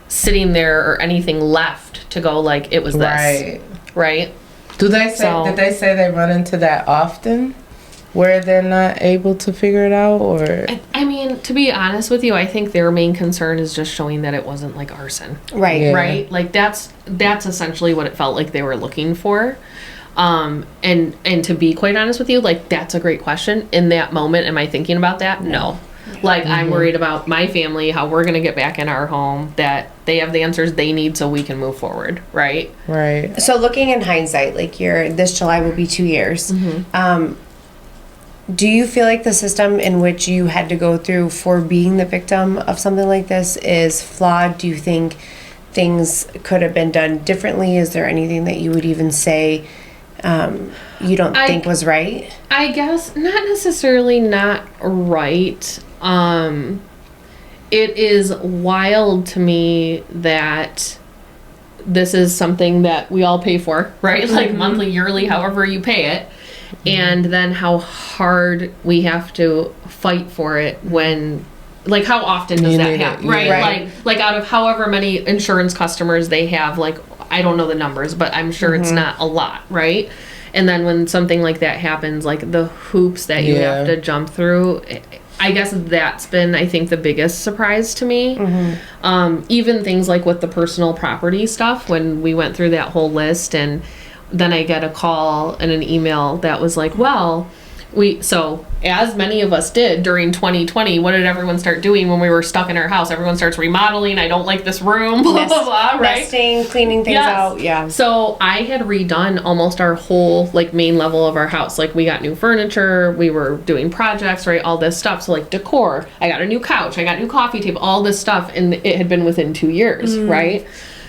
B: sitting there or anything left to go it was this. Right.
E: Did they say they run into that often? Where they're not able to figure it out, or
B: I mean, to be honest with you, I think their main concern is just showing that it wasn't arson.
F: Right.
E: Yeah.
B: Right? That's essentially what it felt like they were looking for. And to be quite honest with you, that's a great question. In that moment, am I thinking about that? No. I'm worried about my family, how we're going to get back in our home, that they have the answers they need so we can move forward, right?
E: right?
F: So looking in hindsight, this July will be 2 years. Do you feel like the system in which you had to go through for being the victim of something like this is flawed? Do you think things could have been done differently? Is there anything that you would even say you don't think was right?
B: I guess not necessarily not right. It is wild to me that this is something that we all pay for, right? Monthly, yearly, however you pay it. And then how hard we have to fight for it when, how often does that happen, right? Out of however many insurance customers they have, I don't know the numbers, but I'm sure it's not a lot, right? And then when something like that happens, the hoops that you have to jump through, I guess that's been, I think, the biggest surprise to me. Even things like with the personal property stuff, when we went through that whole list, and then I get a call and an email that was like, well, so as many of us did during 2020, what did everyone start doing when we were stuck in our house? Everyone starts remodeling. I don't like this room, blah, blah, blah, right?
F: Nesting, cleaning things out, yeah.
B: So I had redone almost our whole, like, main level of our house. Like, we got new furniture, we were doing projects, right? All this stuff. So, like, decor. I got a new couch, I got a new coffee table, all this stuff. And it had been within 2 years, right?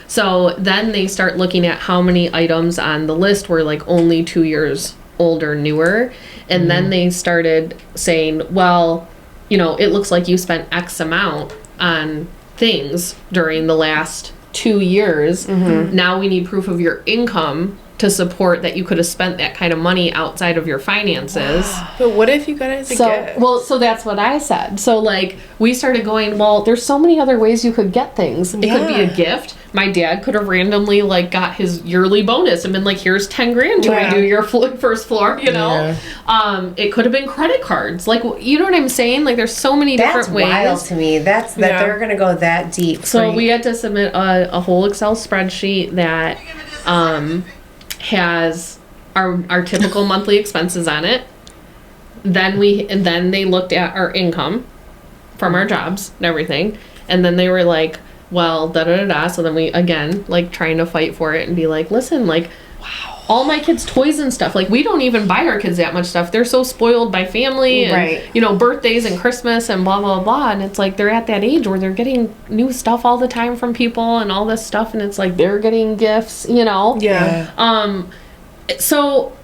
B: So then they start looking at how many items on the list were, like, only 2 years old or newer. And then they started saying, well, you know, it looks like you spent X amount on things during the last 2 years. Now we need proof of your income to support that you could have spent that kind of money outside of your finances.
D: But what if you got it as a gift?
B: Well, so that's what I said. So, like, we started going, well, there's so many other ways you could get things. It could be a gift. My dad could have randomly, like, got his yearly bonus and been like, here's 10 grand to redo your first floor, you know? It could have been credit cards. Like, you know what I'm saying? Like, there's so many different ways.
F: That's wild to me. That they're going to go that deep.
B: So we had to submit a whole Excel spreadsheet that has our typical monthly expenses on it. Then they looked at our income from our jobs and everything, and then they were like, well, da da da da. So then we, again, like, trying to fight for it and be like, listen, like, wow, all my kids' toys and stuff, like, we don't even buy our kids that much stuff. They're so spoiled by family and you know, birthdays and Christmas and blah blah blah. And it's like they're at that age where they're getting new stuff all the time from people and all this stuff, and it's like they're getting gifts, you know. So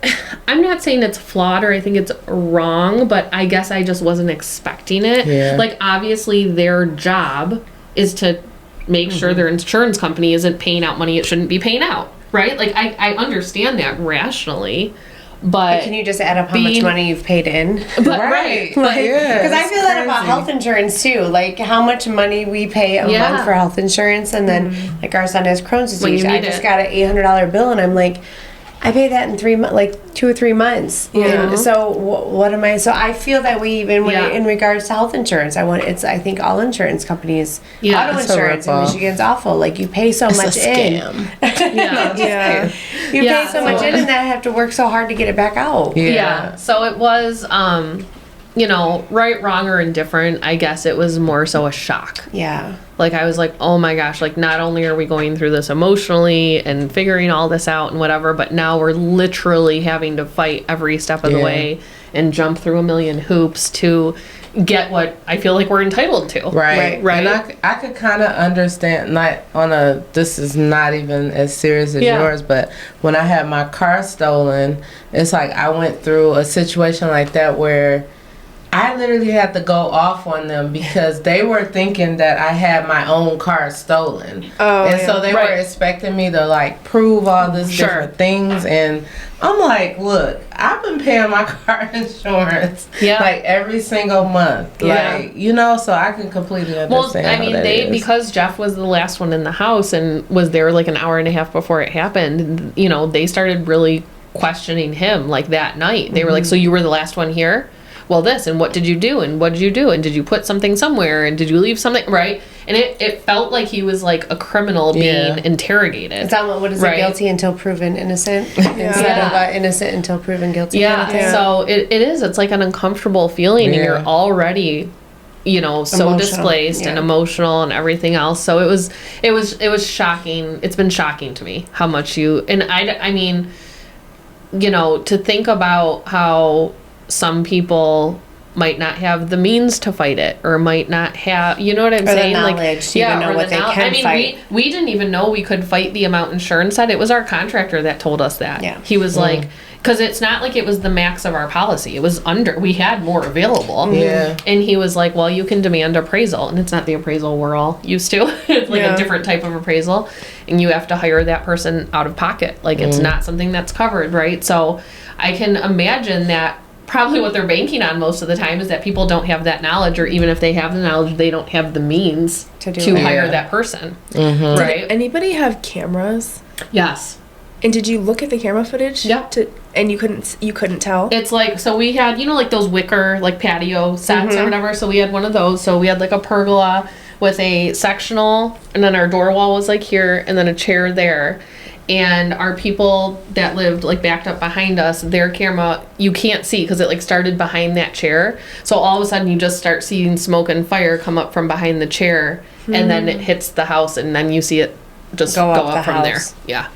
B: I'm not saying it's flawed or I think it's wrong, but I guess I just wasn't expecting it. Like, obviously their job is to make sure their insurance company isn't paying out money it shouldn't be paying out, right? Like, I understand that rationally, but
F: can you just add up how much money you've paid in?
B: Right.
F: Because I feel that about health insurance too. Like, how much money we pay a month for health insurance, and then like our son has Crohn's disease. I just got an $800 bill, and I'm like, I pay that in 3 months, like 2 or 3 months. And so what am I? So I feel that way even when in regards to health insurance. I think all insurance companies, auto insurance in Michigan's awful. Like, you pay so much in. You pay so much in, and then have to work so hard to get it back out.
B: So it was, you know, right, wrong, or indifferent. I guess it was more so a shock. Like, I was like, oh my gosh, like, not only are we going through this emotionally and figuring all this out and whatever, but now we're literally having to fight every step of the way and jump through a million hoops to get what I feel like we're entitled to.
E: Right. And I could kind of understand, not on a, this is not even as serious as yours, but when I had my car stolen, it's like I went through a situation like that where I literally had to go off on them because they were thinking that I had my own car stolen. So they were expecting me to, like, prove all this different things. And I'm like, look, I've been paying my car insurance like every single month. Like, you know, so I can completely understand.
B: Well, I mean, because Jeff was the last one in the house and was there like an hour and a half before it happened, you know, they started really questioning him, like, that night. They were like, so you were the last one here? Well, this, and what did you do, and what did you do, and did you put something somewhere, and did you leave something, right? And it felt like he was like a criminal being interrogated.
F: It's not, what is it, guilty until proven innocent? Instead of innocent until proven guilty.
B: So it is, it's like an uncomfortable feeling, and you're already, you know, so emotional. Displaced and emotional and everything else. So it was shocking. It's been shocking to me how much I mean, you know, to think about how some people might not have the means to fight it, or might not have, you know what I'm saying?
F: The knowledge to even know what they can fight.
B: We didn't even know we could fight the amount insurance said. It was our contractor that told us that. He was like, because it's not like it was the max of our policy. It was we had more available. And he was like, well, you can demand appraisal. And it's not the appraisal we're all used to. It's like a different type of appraisal. And you have to hire that person out of pocket. Like, it's not something that's covered, right? So I can imagine that probably what they're banking on most of the time is that people don't have that knowledge, or even if they have the knowledge, they don't have the means to hire that person. Right?
D: Did anybody have cameras?
B: Yes.
D: And did you look at the camera footage?
B: Yeah.
D: And you couldn't tell?
B: It's like, so we had, like those wicker, like patio sets or whatever. So we had one of those. So we had like a pergola with a sectional, and then our door wall was like here, and then a chair there. And our people that lived like backed up behind us, their camera, you can't see because it like started behind that chair. So all of a sudden you just start seeing smoke and fire come up from behind the chair, and then it hits the house, and then you see it just go up from there. Yeah.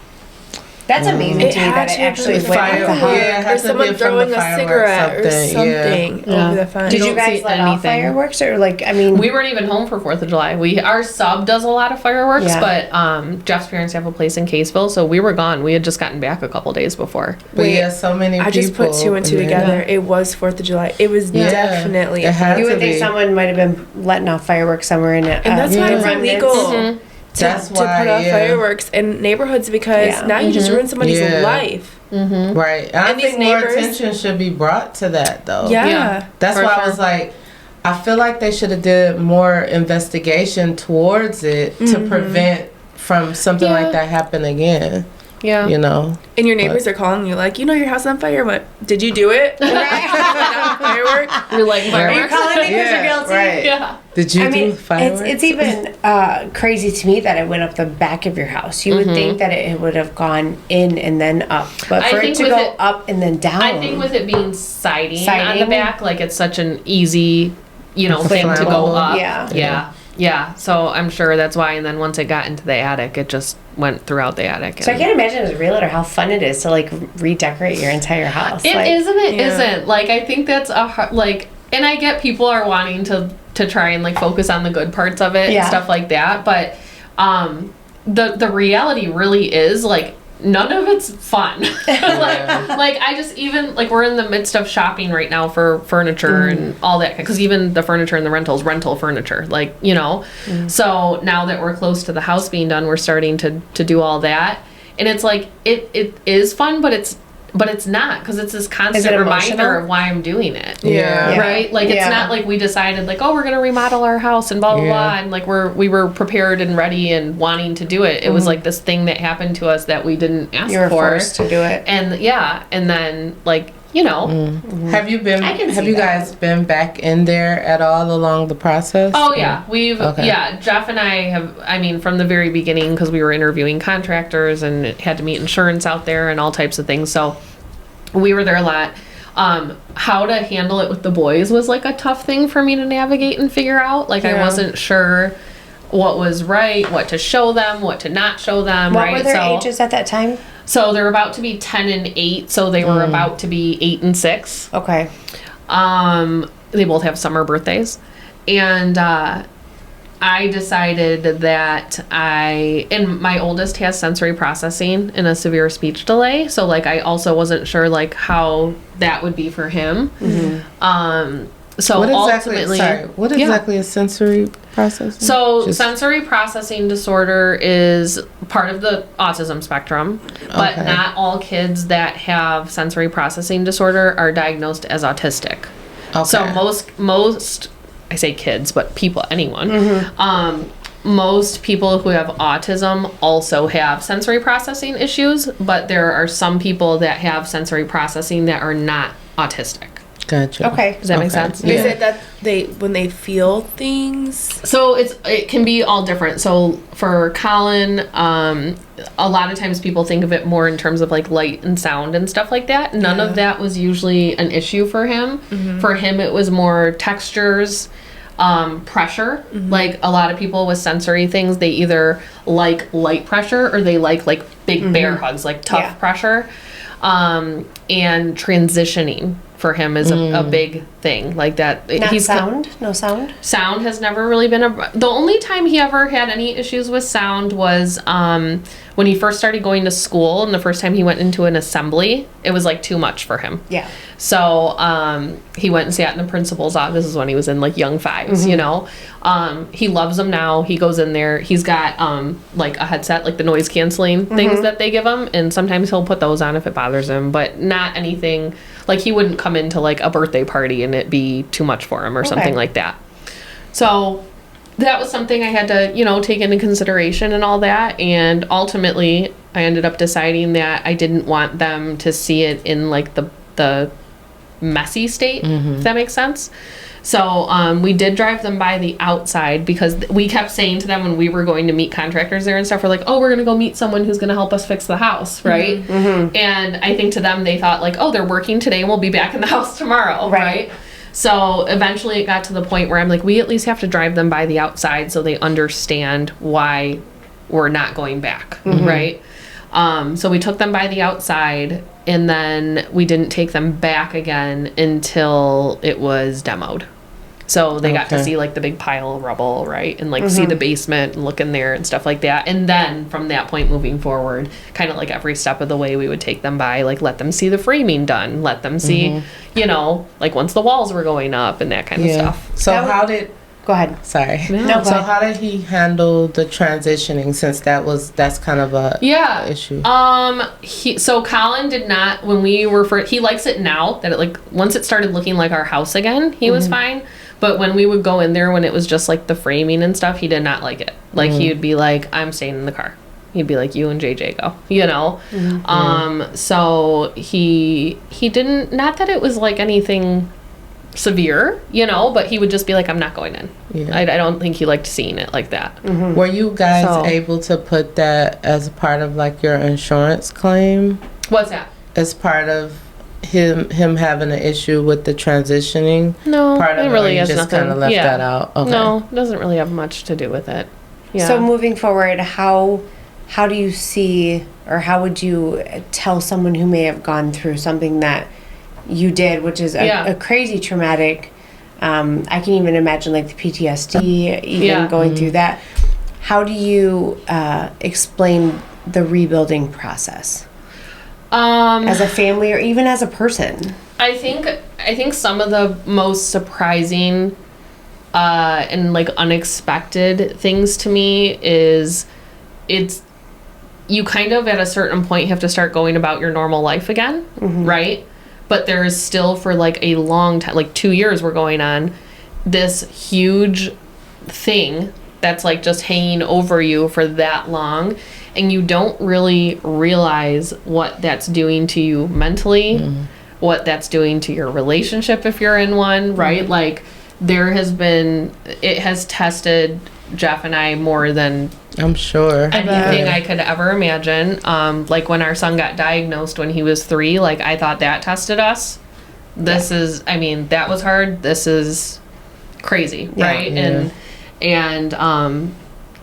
F: That's amazing to me that it actually went up the house.
E: Yeah, it
D: Or
E: has to
D: someone
E: be from
D: throwing
E: the
D: a cigarette or
E: fireworks,
D: something
B: Yeah.
D: over the fence.
F: Did you
B: don't
F: guys
B: see
F: let off
B: anything.
F: fireworks or like? I mean,
B: We weren't even home for 4th of July. Our sub does a lot of fireworks,
F: Yeah.
B: but Jeff's parents have a place in Caseville, so we were gone. We had just gotten back a couple days before.
E: But yeah, so many people.
D: I just put 2 and 2
E: and then-
D: together. It was 4th of July. It was
E: Yeah.
D: definitely
E: It had
F: you
E: to
F: would think
E: be.
F: someone might have been letting off fireworks somewhere in it.
D: And that's why it's
F: remnants.
D: illegal
E: That's
D: to
E: why,
D: put off
E: yeah.
D: fireworks in neighborhoods because
F: Yeah.
D: now you just ruin somebody's
E: Yeah.
D: life.
E: Right. And I
D: And these
E: think more
D: neighbors-
E: attention should be brought to that, though.
D: Yeah.
B: Yeah.
E: That's
B: For
E: why
B: sure.
E: I was like, I feel like they should have did more investigation towards it to prevent from something
B: Yeah.
E: like that happen again.
B: Yeah.
E: You know.
D: And your neighbors are calling you like, your house on fire. What? Did you do it? Firework?
B: You're like,
F: Are you
B: fireworks?
F: calling me because you're guilty?
E: Right.
B: Yeah.
E: Did you
F: I
E: do
F: mean,
E: fireworks?
F: it's even crazy to me that it went up the back of your house. You would think that it would have gone in and then up, but
B: I
F: for it
B: think
F: to
B: with
F: go
B: it-
F: up and then down.
B: I think with it being siding on the
F: Siding?
B: back, like it's such an easy, thing to go
E: Flammable.
B: up.
F: Yeah.
B: Yeah. So I'm sure that's why. And then once it got into the attic, it just went throughout the attic.
F: So I
B: and-
F: can't imagine as a realtor how fun it is to like redecorate your entire house.
B: It
F: like,
B: isn't. It
D: Yeah.
B: isn't. Like I think that's a like, and I get people are wanting to try and like focus on the good parts of it
F: Yeah.
B: and stuff like that. But the reality really is like none of it's fun. like I just even like we're in the midst of shopping right now for furniture and all that because even the furniture and the rentals rental furniture so now that we're close to the house being done we're starting to do all that and it's like it is fun but it's not because it's this constant reminder
F: emotional?
B: of why I'm doing it.
E: Yeah.
F: Yeah.
B: Right? Like, it's
F: Yeah.
B: not like we decided, like, oh, we're going to remodel our house and blah, blah,
E: Yeah.
B: blah. And, like, we were prepared and ready and wanting to do it. It was, like, this thing that happened to us that we didn't ask
F: you were
B: for.
F: forced to do it.
B: And, yeah. And then, like,
E: Have you been?
F: I can
E: Have
F: see
E: you
F: that.
E: guys been back in there at all along the process?
B: Oh, yeah.
E: Okay.
B: Jeff and I have, I mean, from the very beginning, because we were interviewing contractors and had to meet insurance out there and all types of things. So we were there a lot. How to handle it with the boys was like a tough thing for me to navigate and figure out. Like, I
D: Yeah.
B: wasn't sure what was right, what to show them, what to not show them,
F: What
B: right?
F: were their
B: so,
F: ages at that time?
B: so they're about to be 10 and 8, so they were about to be 8 and 6.
F: Okay.
B: They both have summer birthdays. And I decided that and my oldest has sensory processing and a severe speech delay. So, like, I also wasn't sure, like, how that would be for him. So
E: What exactly?
B: ultimately,
E: Sorry. What
B: Yeah.
E: exactly is sensory processing?
B: So
E: Just-
B: sensory processing disorder is part of the autism spectrum, but
E: Okay.
B: not all kids that have sensory processing disorder are diagnosed as autistic. So
E: Okay.
B: most I say kids, but people, anyone, most people who have autism also have sensory processing issues, but there are some people that have sensory processing that are not autistic.
E: Gotcha.
F: Okay.
B: Does that make
E: Okay.
B: sense?
D: Is it that when they feel things?
B: So it can be all different. So for Colin, a lot of times people think of it more in terms of like light and sound and stuff like that. None of that was usually an issue for him. For him, it was more textures, pressure. Like a lot of people with sensory things, they either like light pressure or they like big bear hugs, like tough
F: Yeah.
B: pressure. And transitioning for him is a big thing like that.
F: Not
B: He's
F: sound? No sound?
B: Sound has never really been the only time he ever had any issues with sound was when he first started going to school and the first time he went into an assembly, it was like too much for him.
F: Yeah.
B: So he went and sat in the principal's office. This is when he was in like young fives, you know. He loves them now. He goes in there. He's got like a headset, like the noise canceling things that they give him, and sometimes he'll put those on if it bothers him, but not anything like he wouldn't come into like a birthday party and it be too much for him or something like that. So that was something I had to, take into consideration and all that. And ultimately, I ended up deciding that I didn't want them to see it in like the messy state, if that makes sense. So we did drive them by the outside because we kept saying to them when we were going to meet contractors there and stuff, we're like, oh, we're going to go meet someone who's going to help us fix the house, right? And I think to them, they thought like, oh, they're working today and we'll be back in the house tomorrow, right? So eventually it got to the point where I'm like, we at least have to drive them by the outside so they understand why we're not going back, right? So we took them by the outside, and then we didn't take them back again until it was demoed. So they got to see like the big pile of rubble, right? And like see the basement and look in there and stuff like that. And then from that point moving forward, kind of like every step of the way we would take them by, like let them see the framing done, let them see, like once the walls were going up and that kind of stuff.
E: So how did...
F: Go ahead.
E: Sorry.
F: No,
E: so how did he handle the transitioning, since that's kind of a issue?
B: So Colin did not, when we were he likes it now that it like once it started looking like our house again, he was fine. But when we would go in there when it was just like the framing and stuff, he did not like it. Like he would be like, I'm staying in the car. He'd be like, you and JJ go, so he didn't, not that it was like anything severe, but he would just be like, I'm not going in. I don't think he liked seeing it like that.
E: Were you guys able to put that as a part of like your insurance claim?
B: What's that?
E: As part of him having an issue with the transitioning?
B: No,
E: part of
B: it really has
E: just
B: nothing.
E: kind of left that out. Okay.
B: No, it doesn't really have much to do with it.
F: So moving forward, how do you see, or how would you tell someone who may have gone through something that you did, which is a crazy traumatic, I can even imagine like the PTSD, even going through that. How do you explain the rebuilding process as a family or even as a person?
B: I think some of the most surprising and like unexpected things to me is you kind of at a certain point have to start going about your normal life again, right? But there is still for like a long time, like 2 years we're going on, this huge thing that's like just hanging over you for that long. And you don't really realize what that's doing to you mentally, what that's doing to your relationship if you're in one, right? Like it has tested Jeff and I more than
E: I'm sure
B: anything I could ever imagine. Like when our son got diagnosed when he was 3, like I thought that tested us. That was hard. This is crazy, right? And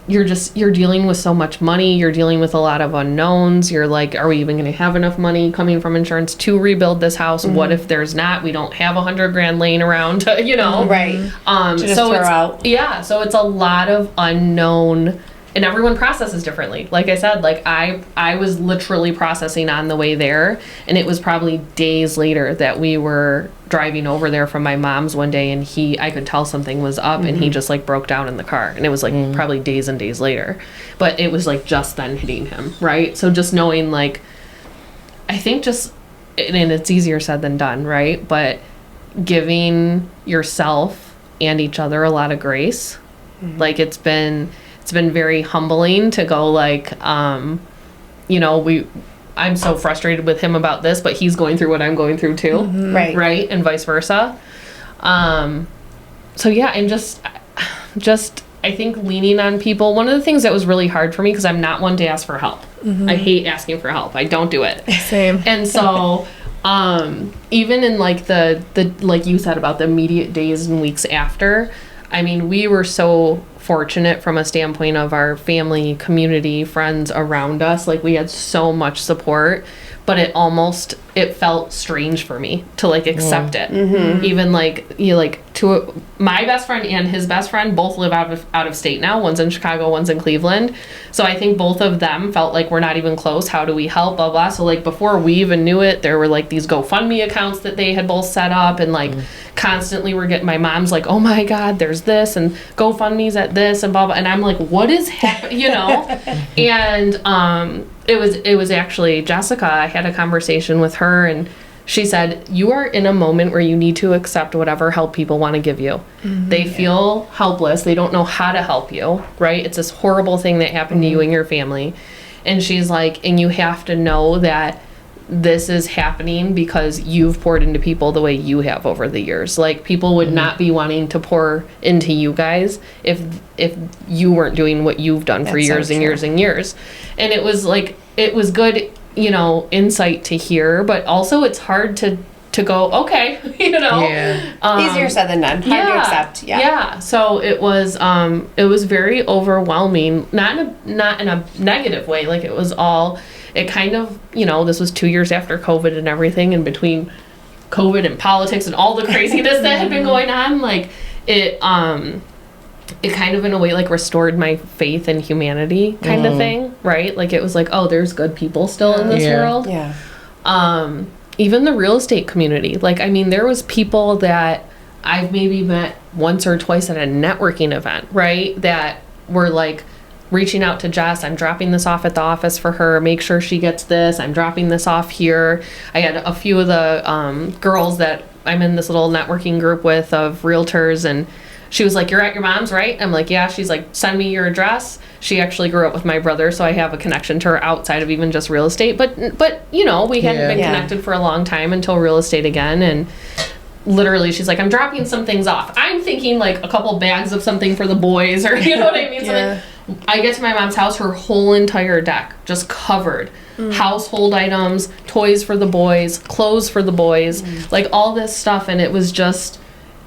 B: you're dealing with so much money. You're dealing with a lot of unknowns. You're like, are we even going to have enough money coming from insurance to rebuild this house? What if there's not? We don't have $100,000 laying around,
F: right? To just throw out.
B: Yeah, so it's a lot of unknown. And everyone processes differently. Like I said, like I was literally processing on the way there, and it was probably days later that we were driving over there from my mom's one day, and I could tell something was up, and he just like broke down in the car, and it was like probably days and days later, but it was like just then hitting him, right? So just knowing like, I think just, and it's easier said than done, right? But giving yourself and each other a lot of grace, like it's been very humbling to go like, I'm so frustrated with him about this, but he's going through what I'm going through too. Right. And vice versa. So yeah, and just I think leaning on people. One of the things that was really hard for me, because I'm not one to ask for help. I hate asking for help. I don't do it.
D: Same.
B: And so, even in like the like you said about the immediate days and weeks after, I mean, we were so fortunate from a standpoint of our family, community, friends around us. Like we had so much support, but it felt strange for me to like accept it. Even like my best friend and his best friend both live out of state now. One's in Chicago, one's in Cleveland. So I think both of them felt like we're not even close. How do we help? Blah blah. So like before we even knew it, there were like these GoFundMe accounts that they had both set up, and like constantly we're getting, my mom's like, oh my God, there's this, and GoFundMe's at this, and blah blah. And I'm like, what is happening? And it was actually Jessica. I had a conversation with her, and she said, you are in a moment where you need to accept whatever help people want to give you. They feel helpless. They don't know how to help you, right? It's this horrible thing that happened to you and your family. And she's like, and you have to know that this is happening because you've poured into people the way you have over the years. Like, people would not be wanting to pour into you guys if you weren't doing what you've done for
F: That's so
B: years and
F: true.
B: years and years. And it was like, it was good, you know, insight to hear, but also it's hard to go, okay, you know.
E: Yeah.
F: Easier said than done. Hard to accept. Yeah.
B: So it was very overwhelming, not in a negative way. Like, it kind of, you know, this was 2 years after COVID and everything, and between COVID and politics and all the craziness that had been going on, like, it kind of in a way like restored my faith in humanity kind of thing, right? Like, it was like, oh, there's good people still in this world.
F: Yeah.
B: Even the real estate community. Like, I mean, there was people that I've maybe met once or twice at a networking event, right? That were like reaching out to Jess. I'm dropping this off at the office for her. Make sure she gets this. I'm dropping this off here. I had a few of the girls that I'm in this little networking group with of realtors, and she was like, you're at your mom's, right? I'm like, yeah. She's like, send me your address. She actually grew up with my brother, so I have a connection to her outside of even just real estate. But you know, we hadn't been connected for a long time until real estate again. And literally, she's like, I'm dropping some things off. I'm thinking like a couple bags of something for the boys, or you know what I mean? So like, I get to my mom's house, her whole entire deck just covered. Household items, toys for the boys, clothes for the boys, like all this stuff. And it was just,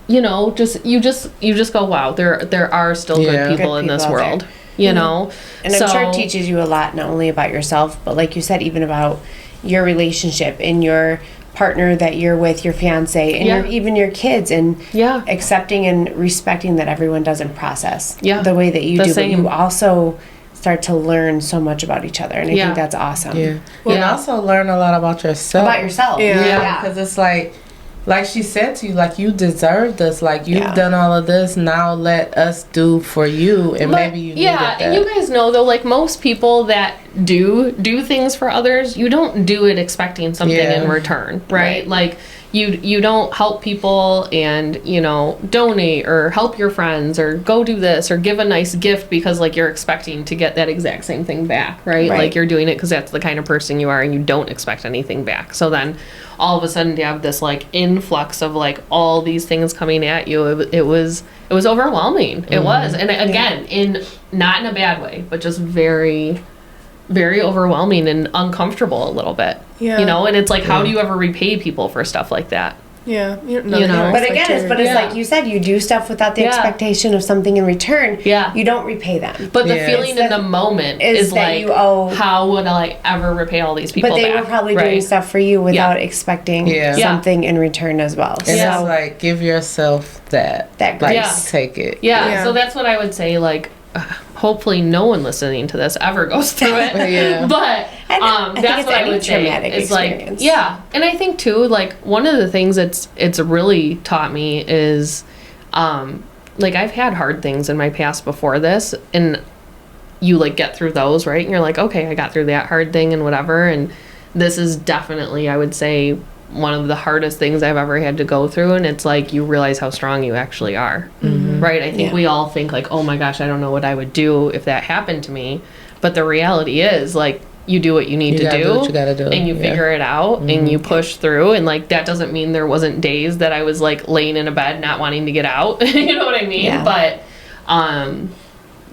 B: you know, you just go, wow, there are still good people in this
F: out
B: world,
F: there.
B: you know.
F: And I'm sure it teaches you a lot, not only about yourself, but like you said, even about your relationship and your partner that you're with, your fiance, and even your kids, and accepting and respecting that everyone doesn't process the way that you do. But you also start to learn so much about each other, and I think that's awesome.
E: Yeah. Well, and also learn a lot about yourself.
F: About yourself.
E: Yeah. Because it's like she said to you, like, you deserve this. Like, you've done all of this. Now let us do for you. And maybe you needed that.
B: And you guys know, though, like, most people that do things for others, you don't do it expecting something in return, right? Like, you don't help people and, you know, donate or help your friends or go do this or give a nice gift because, like, you're expecting to get that exact same thing back, right? Like, you're doing it because that's the kind of person you are and you don't expect anything back. So then all of a sudden you have this like influx of like all these things coming at you. It was overwhelming. It was. And again, not in a bad way, but just very, very overwhelming and uncomfortable a little bit. You know, and it's like, how do you ever repay people for stuff like that?
D: Yeah,
B: you know.
F: But again, it's like you said, you do stuff without the expectation of something in return.
B: Yeah,
F: you don't repay them.
B: But the feeling in the moment is that like, you owe. How would I ever repay all these people?
F: But they
B: back?
F: were probably doing stuff for you without expecting something in return as well.
E: And it's like, give yourself that grace. Take it.
B: Yeah. So that's what I would say. Like, hopefully, no one listening to this ever goes through it. But that's what I would say. It's like, and I think too, like one of the things it's really taught me is, like I've had hard things in my past before this, and you like get through those, right? And you're like, okay, I got through that hard thing and whatever, and this is definitely, I would say, one of the hardest things I've ever had to go through. And it's like, you realize how strong you actually are, right? I think we all think like, oh my gosh, I don't know what I would do if that happened to me. But the reality is like, you do what you need to do,
E: what you gotta do,
B: and you figure it out, and you push through. And like, that doesn't mean there wasn't days that I was like laying in a bed not wanting to get out. You know what I mean? But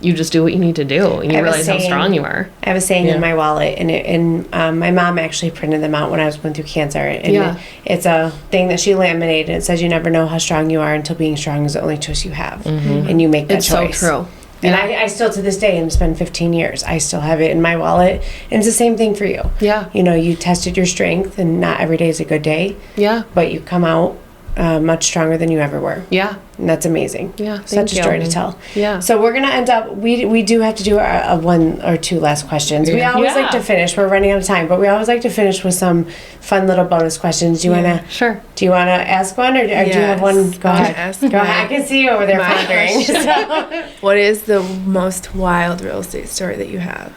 B: you just do what you need to do, and you realize how strong you are.
F: I have a saying in my wallet, and my mom actually printed them out when I was going through cancer. And it's a thing that she laminated. It says, you never know how strong you are until being strong is the only choice you have. And you make that choice.
B: It's so true.
F: And I still, to this day, and it's been 15 years, I still have it in my wallet. And it's the same thing for you.
B: Yeah.
F: You know, you tested your strength, and not every day is a good day.
B: Yeah.
F: But you come out much stronger than you ever were.
B: Yeah.
F: And that's amazing.
B: Yeah.
F: Such a story to tell.
B: Yeah.
F: So we're going to end up, we do have to do a one or two last questions. We always like to finish. We're running out of time, but we always like to finish with some fun little bonus questions. Do you want to?
B: Sure.
F: Do you want to ask one, or do you have one? Go ahead. Go ahead. I can see you over there pondering. So.
D: What is the most wild real estate story that you have?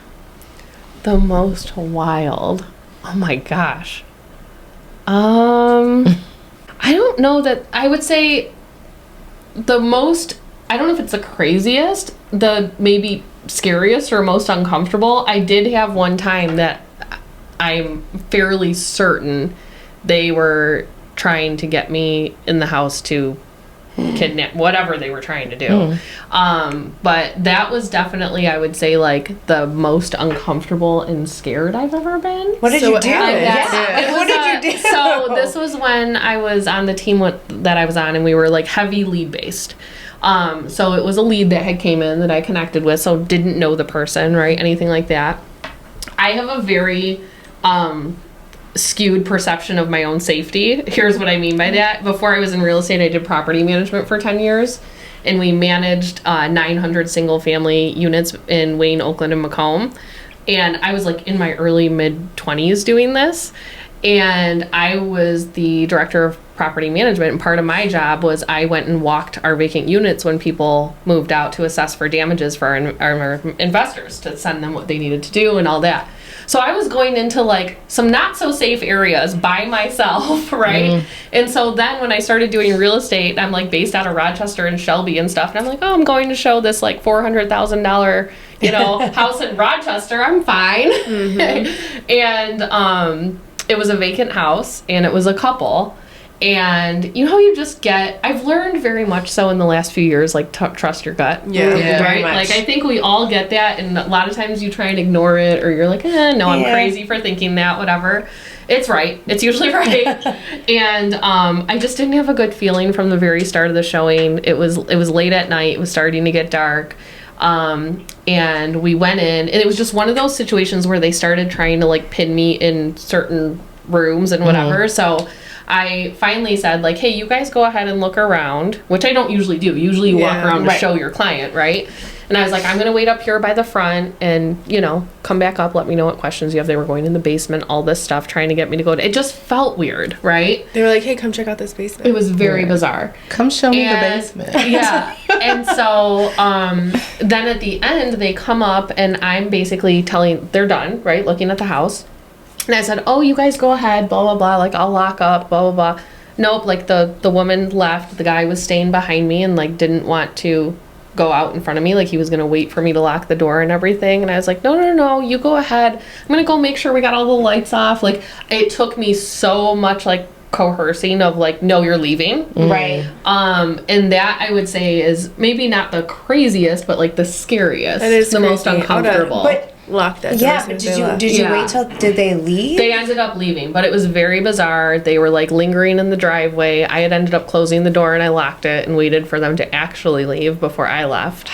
B: The most wild? Oh my gosh. I don't know that I would say the most, I don't know if it's the craziest, the maybe scariest or most uncomfortable. I did have one time that I'm fairly certain they were trying to get me in the house to kidnap, whatever they were trying to do. But that was definitely, I would say, like the most uncomfortable and scared I've ever been.
F: What did you do?
B: What did you do? So this was when I was on the team that I was on, and we were like heavy lead based. So it was a lead that had came in that I connected with, so didn't know the person, right? Anything like that. I have a very skewed perception of my own safety. Here's what I mean by that. Before I was in real estate, I did property management for 10 years, and we managed 900 single family units in Wayne, Oakland, and Macomb. And I was like in my early mid 20s doing this, and I was the director of property management, and part of my job was I went and walked our vacant units when people moved out to assess for damages for our investors, to send them what they needed to do and all that. So I was going into like some not so safe areas by myself, right? And so then when I started doing real estate, I'm like based out of Rochester and Shelby and stuff, and I'm like, oh, I'm going to show this like $400,000, house in Rochester. I'm fine. And it was a vacant house, and it was a couple. And you know how you just get, I've learned very much so in the last few years, like trust your gut.
F: Yeah, very
B: right?
F: much.
B: Like I think we all get that, and a lot of times you try and ignore it, or you're like, no, I'm crazy for thinking that, whatever. It's right. It's usually right. And I just didn't have a good feeling from the very start of the showing. It was late at night. It was starting to get dark. And we went in, and it was just one of those situations where they started trying to like pin me in certain rooms and whatever. So I finally said, like, hey, you guys go ahead and look around, which I don't usually do. Usually you walk around to show your client, right? And I was like, I'm going to wait up here by the front and, come back up, let me know what questions you have. They were going in the basement, all this stuff, trying to get me to go to, it just felt weird, right?
D: They were like, hey, come check out this basement.
B: It was very bizarre.
E: Come show me the basement.
B: Yeah. And so then at the end, they come up, and I'm basically they're done, right, looking at the house. And I said, oh, you guys go ahead, blah, blah, blah. Like, I'll lock up, blah, blah, blah. Nope, like, the woman left. The guy was staying behind me and, like, didn't want to go out in front of me. Like, he was going to wait for me to lock the door and everything. And I was like, no, you go ahead. I'm going to go make sure we got all the lights off. Like, it took me so much, like, coercing of, like, no, you're leaving.
F: Right.
B: And that, I would say, is maybe not the craziest, but, like, the scariest.
D: It is
B: the most
D: crazy.
B: uncomfortable.
F: But
D: lock that door.
F: yeah,
D: as soon
F: but
D: as
F: did
D: they
F: you
D: left.
F: did you wait till did they leave?
B: They ended up leaving, but it was very bizarre. They were like lingering in the driveway. I had ended up closing the door, and I locked it and waited for them to actually leave before I left.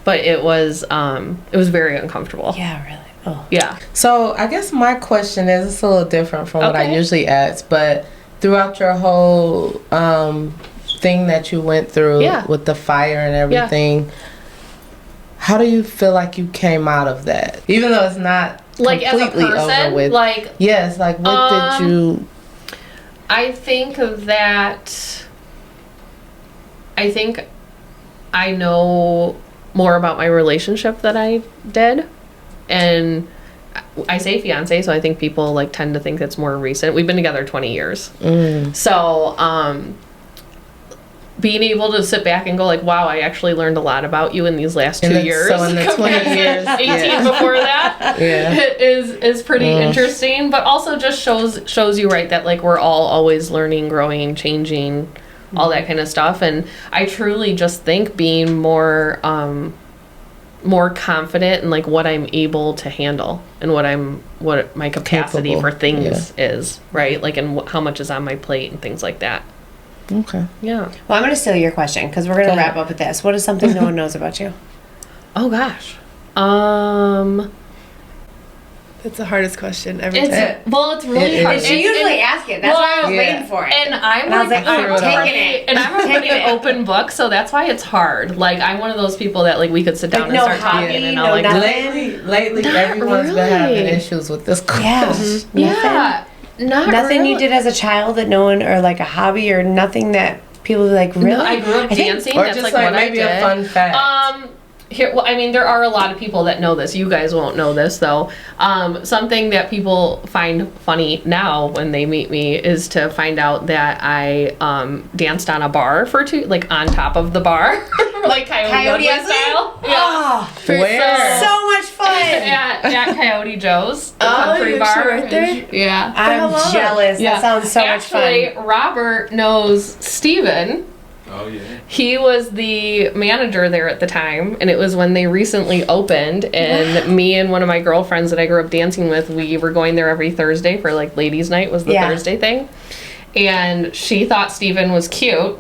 B: But it was very uncomfortable.
F: Yeah, really. Oh.
B: Yeah.
E: So I guess my question is, it's a little different from what I
B: Okay.
E: usually ask, but throughout your whole thing that you went through with the fire and everything, how do you feel like you came out of that? Even though it's not
B: Like as a
E: completely
B: person,
E: over with.
B: like
E: Yes, like what did you...
B: I think I know more about my relationship than I did. And I say fiance, so I think people like tend to think it's more recent. We've been together 20 years. So, being able to sit back and go like, wow, I actually learned a lot about you in these last 2 years.
E: So in the 20 years,
B: 18 before that, it is pretty interesting, but also just shows you, right, that like we're all always learning, growing, changing, all that kind of stuff. And I truly just think being more confident in like what I'm able to handle and what my capacity
E: Capable.
B: for things is, right? Like, and how much is on my plate and things like that.
E: Okay.
B: Yeah.
F: Well, I'm going to steal your question because we're going to wrap up with this. What is something no one knows about you?
B: Oh gosh.
D: That's the hardest question every time.
B: It's really hard.
F: She usually asks it. That's why I was waiting for it.
B: And I'm
F: I was like,
B: I'm
F: I'm taking it.
B: And I'm a pretty open book, so that's why it's hard. Like, I'm one of those people that like we could sit down
F: Like,
B: and
F: no
B: start talking,
F: hobby,
B: and
F: no
B: I'll like
F: nothing.
E: Lately,
B: Not
E: everyone's been having
B: really.
E: issues with this question.
B: yeah, not
F: Nothing
B: really.
F: you did as a child that no one, or like a hobby or nothing that people like, really?
B: No, I grew up dancing.
E: Or
B: That's
E: just
B: like what
E: maybe
B: I did.
E: a fun fact.
B: Here, well, I mean, there are a lot of people that know this. You guys won't know this, though. Something that people find funny now when they meet me is to find out that I danced on a bar for on top of the bar, like Coyote Ugly style. Yeah.
F: Oh,
E: Where?
F: so much fun.
B: at Coyote Joe's, the
D: Oh,
B: country
D: you're
B: bar.
D: actually right there?
B: Yeah.
F: I'm jealous.
B: Yeah.
F: That sounds so much
B: Actually,
F: fun.
B: Robert knows Steven.
G: Oh yeah.
B: He was the manager there at the time, and it was when they recently opened, and me and one of my girlfriends that I grew up dancing with, we were going there every Thursday for like ladies' night was the
F: Yeah.
B: Thursday thing. And she thought Steven was cute.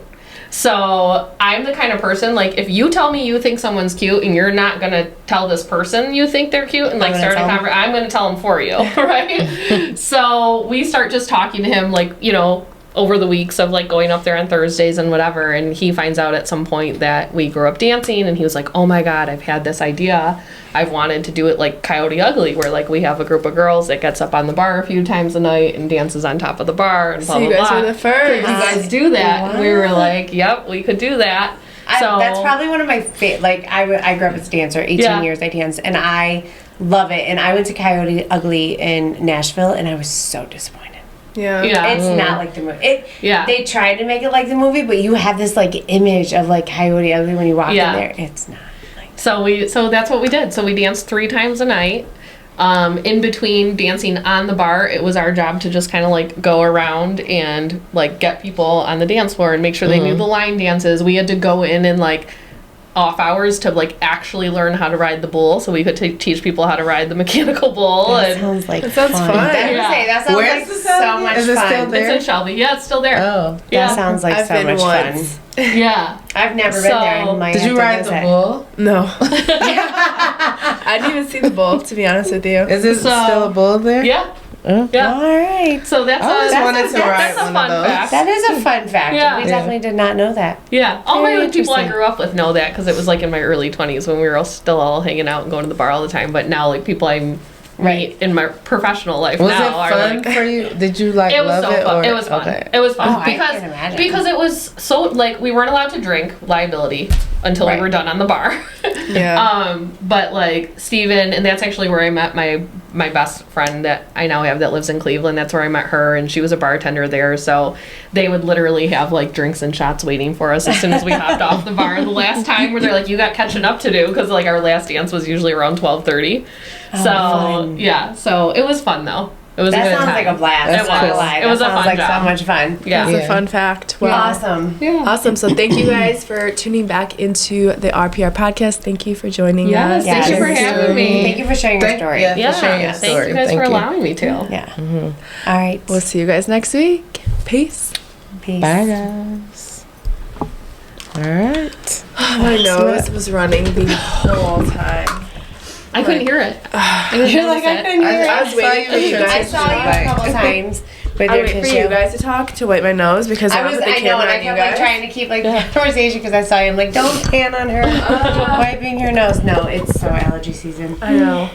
B: So I'm the kind of person, like, if you tell me you think someone's cute and you're not going to tell this person you think they're cute and like
F: gonna
B: start a
F: tell 'em.
B: conversation, I'm going to tell them for you, right? So we start just talking to him, like, you know, over the weeks of like going up there on Thursdays and whatever, and he finds out at some point that we grew up dancing, and he was like, oh my god, I've had this idea, I've wanted to do it like Coyote Ugly, where like we have a group of girls that gets up on the bar a few times a night and dances on top of the bar and blah
D: So you
B: blah
D: guys
B: blah.
D: were the first.
B: You guys do that. And we were like, yep, we could do that. So
F: That's probably one of my like I grew up as a dancer, 18
B: Yeah.
F: years I danced, and I love it. And I went to Coyote Ugly in Nashville, and I was so disappointed.
D: Yeah.
B: yeah.
F: It's not like the movie.
B: Yeah.
F: They tried to make it like the movie, but you have this like image of like Coyote Ugly when you walk
B: Yeah.
F: in there. It's not.
B: So that's what we did. So we danced 3 times a night. In between dancing on the bar, it was our job to just kind of like go around and like get people on the dance floor and make sure they knew the line dances. We had to go in and like off hours to like actually learn how to ride the bull, so we could teach people how to ride the mechanical bull.
F: That
B: And
F: sounds like
D: That sounds fun.
F: I was gonna say, that sounds
E: Where's
F: like
E: the
F: so
E: Saturday?
F: much
E: Is it
F: fun.
E: still there?
B: it's in Shelby. Yeah, it's still there.
E: Oh.
B: Yeah.
F: That sounds like
D: I've
F: so
D: been
F: much
D: once.
F: fun.
B: Yeah.
F: I've never been there.
B: So-
F: I might
E: Did
F: have
E: you
F: to
E: ride the
F: visit.
E: bull?
D: No. I didn't even see the bull, to be honest with you.
E: Is it
B: So-
E: still a bull there?
B: Yeah.
E: Oh.
B: Yeah.
F: All right.
B: So that's
E: I always
B: a,
E: wanted to
F: that's
E: ride
B: that's a
E: one
B: fun
E: of those.
B: fact.
F: That is a fun fact.
B: Yeah.
F: We
B: Yeah.
F: definitely did not know that.
B: Yeah, all
F: Very
B: my people I
F: interesting.
B: grew up with know that because it was like in my early 20s when we were all still all hanging out and going to the bar all the time. But now, like people I meet in my professional life
E: Was
B: now
E: it
B: are
E: fun
B: like.
E: for you? Did you like
B: It was
E: love
B: so
E: it?
B: fun.
E: Or?
B: It was fun.
E: Okay.
B: It was fun
F: Oh, I
B: because
F: can imagine.
B: because it was so like we weren't allowed to drink, liability, until
F: Right.
B: we were done on the bar.
D: Yeah.
B: But like Steven, and that's actually where I met my best friend that I now have that lives in Cleveland. That's where I met her, and she was a bartender there. So they would literally have like drinks and shots waiting for us as soon as we hopped off the bar. The last time where they're like, "You got catching up to do," because like our last dance was usually around 12:30. So
F: fun.
B: yeah, so it was fun though. It was a
F: That
B: good
F: sounds
B: time.
F: like a blast.
E: That's
F: Not gonna
E: cool.
F: lie.
B: It was
F: that
B: a
F: sounds
B: fun
F: like
B: job.
F: so much fun.
B: Yeah.
D: That's
E: Yeah.
D: a fun fact. Wow.
F: Awesome.
B: Yeah.
D: Awesome. So thank you guys for tuning back into the RPR podcast. Thank you for joining
B: Yes,
D: us.
B: thank you for
F: Yes.
B: having me.
F: Thank you for sharing your
E: Thank-
F: story.
E: yeah.
B: Yeah,
E: For sharing your
B: thank
E: story.
B: you guys
E: Thank
B: for
E: you.
B: allowing me to.
F: Yeah. All right.
D: We'll see you guys next week. Peace.
F: Peace.
E: Bye guys. All right.
D: My nose was running the whole time.
B: I couldn't hear it. I didn't
F: You're like,
B: notice
F: I
B: it.
F: couldn't hear
D: I
F: it.
D: was waiting for you
F: I
D: guys
F: saw you a couple times with
D: I
F: your
D: wait for
F: tissue.
D: you guys to talk to wipe my nose because I
F: I
D: don't
F: was,
D: put the
F: I know,
D: camera
F: and I
D: on you
F: kept like
D: guys.
F: trying to keep like the conversation because I saw you. I'm like, don't pan on her wiping your nose. No, it's so allergy season.
D: I know.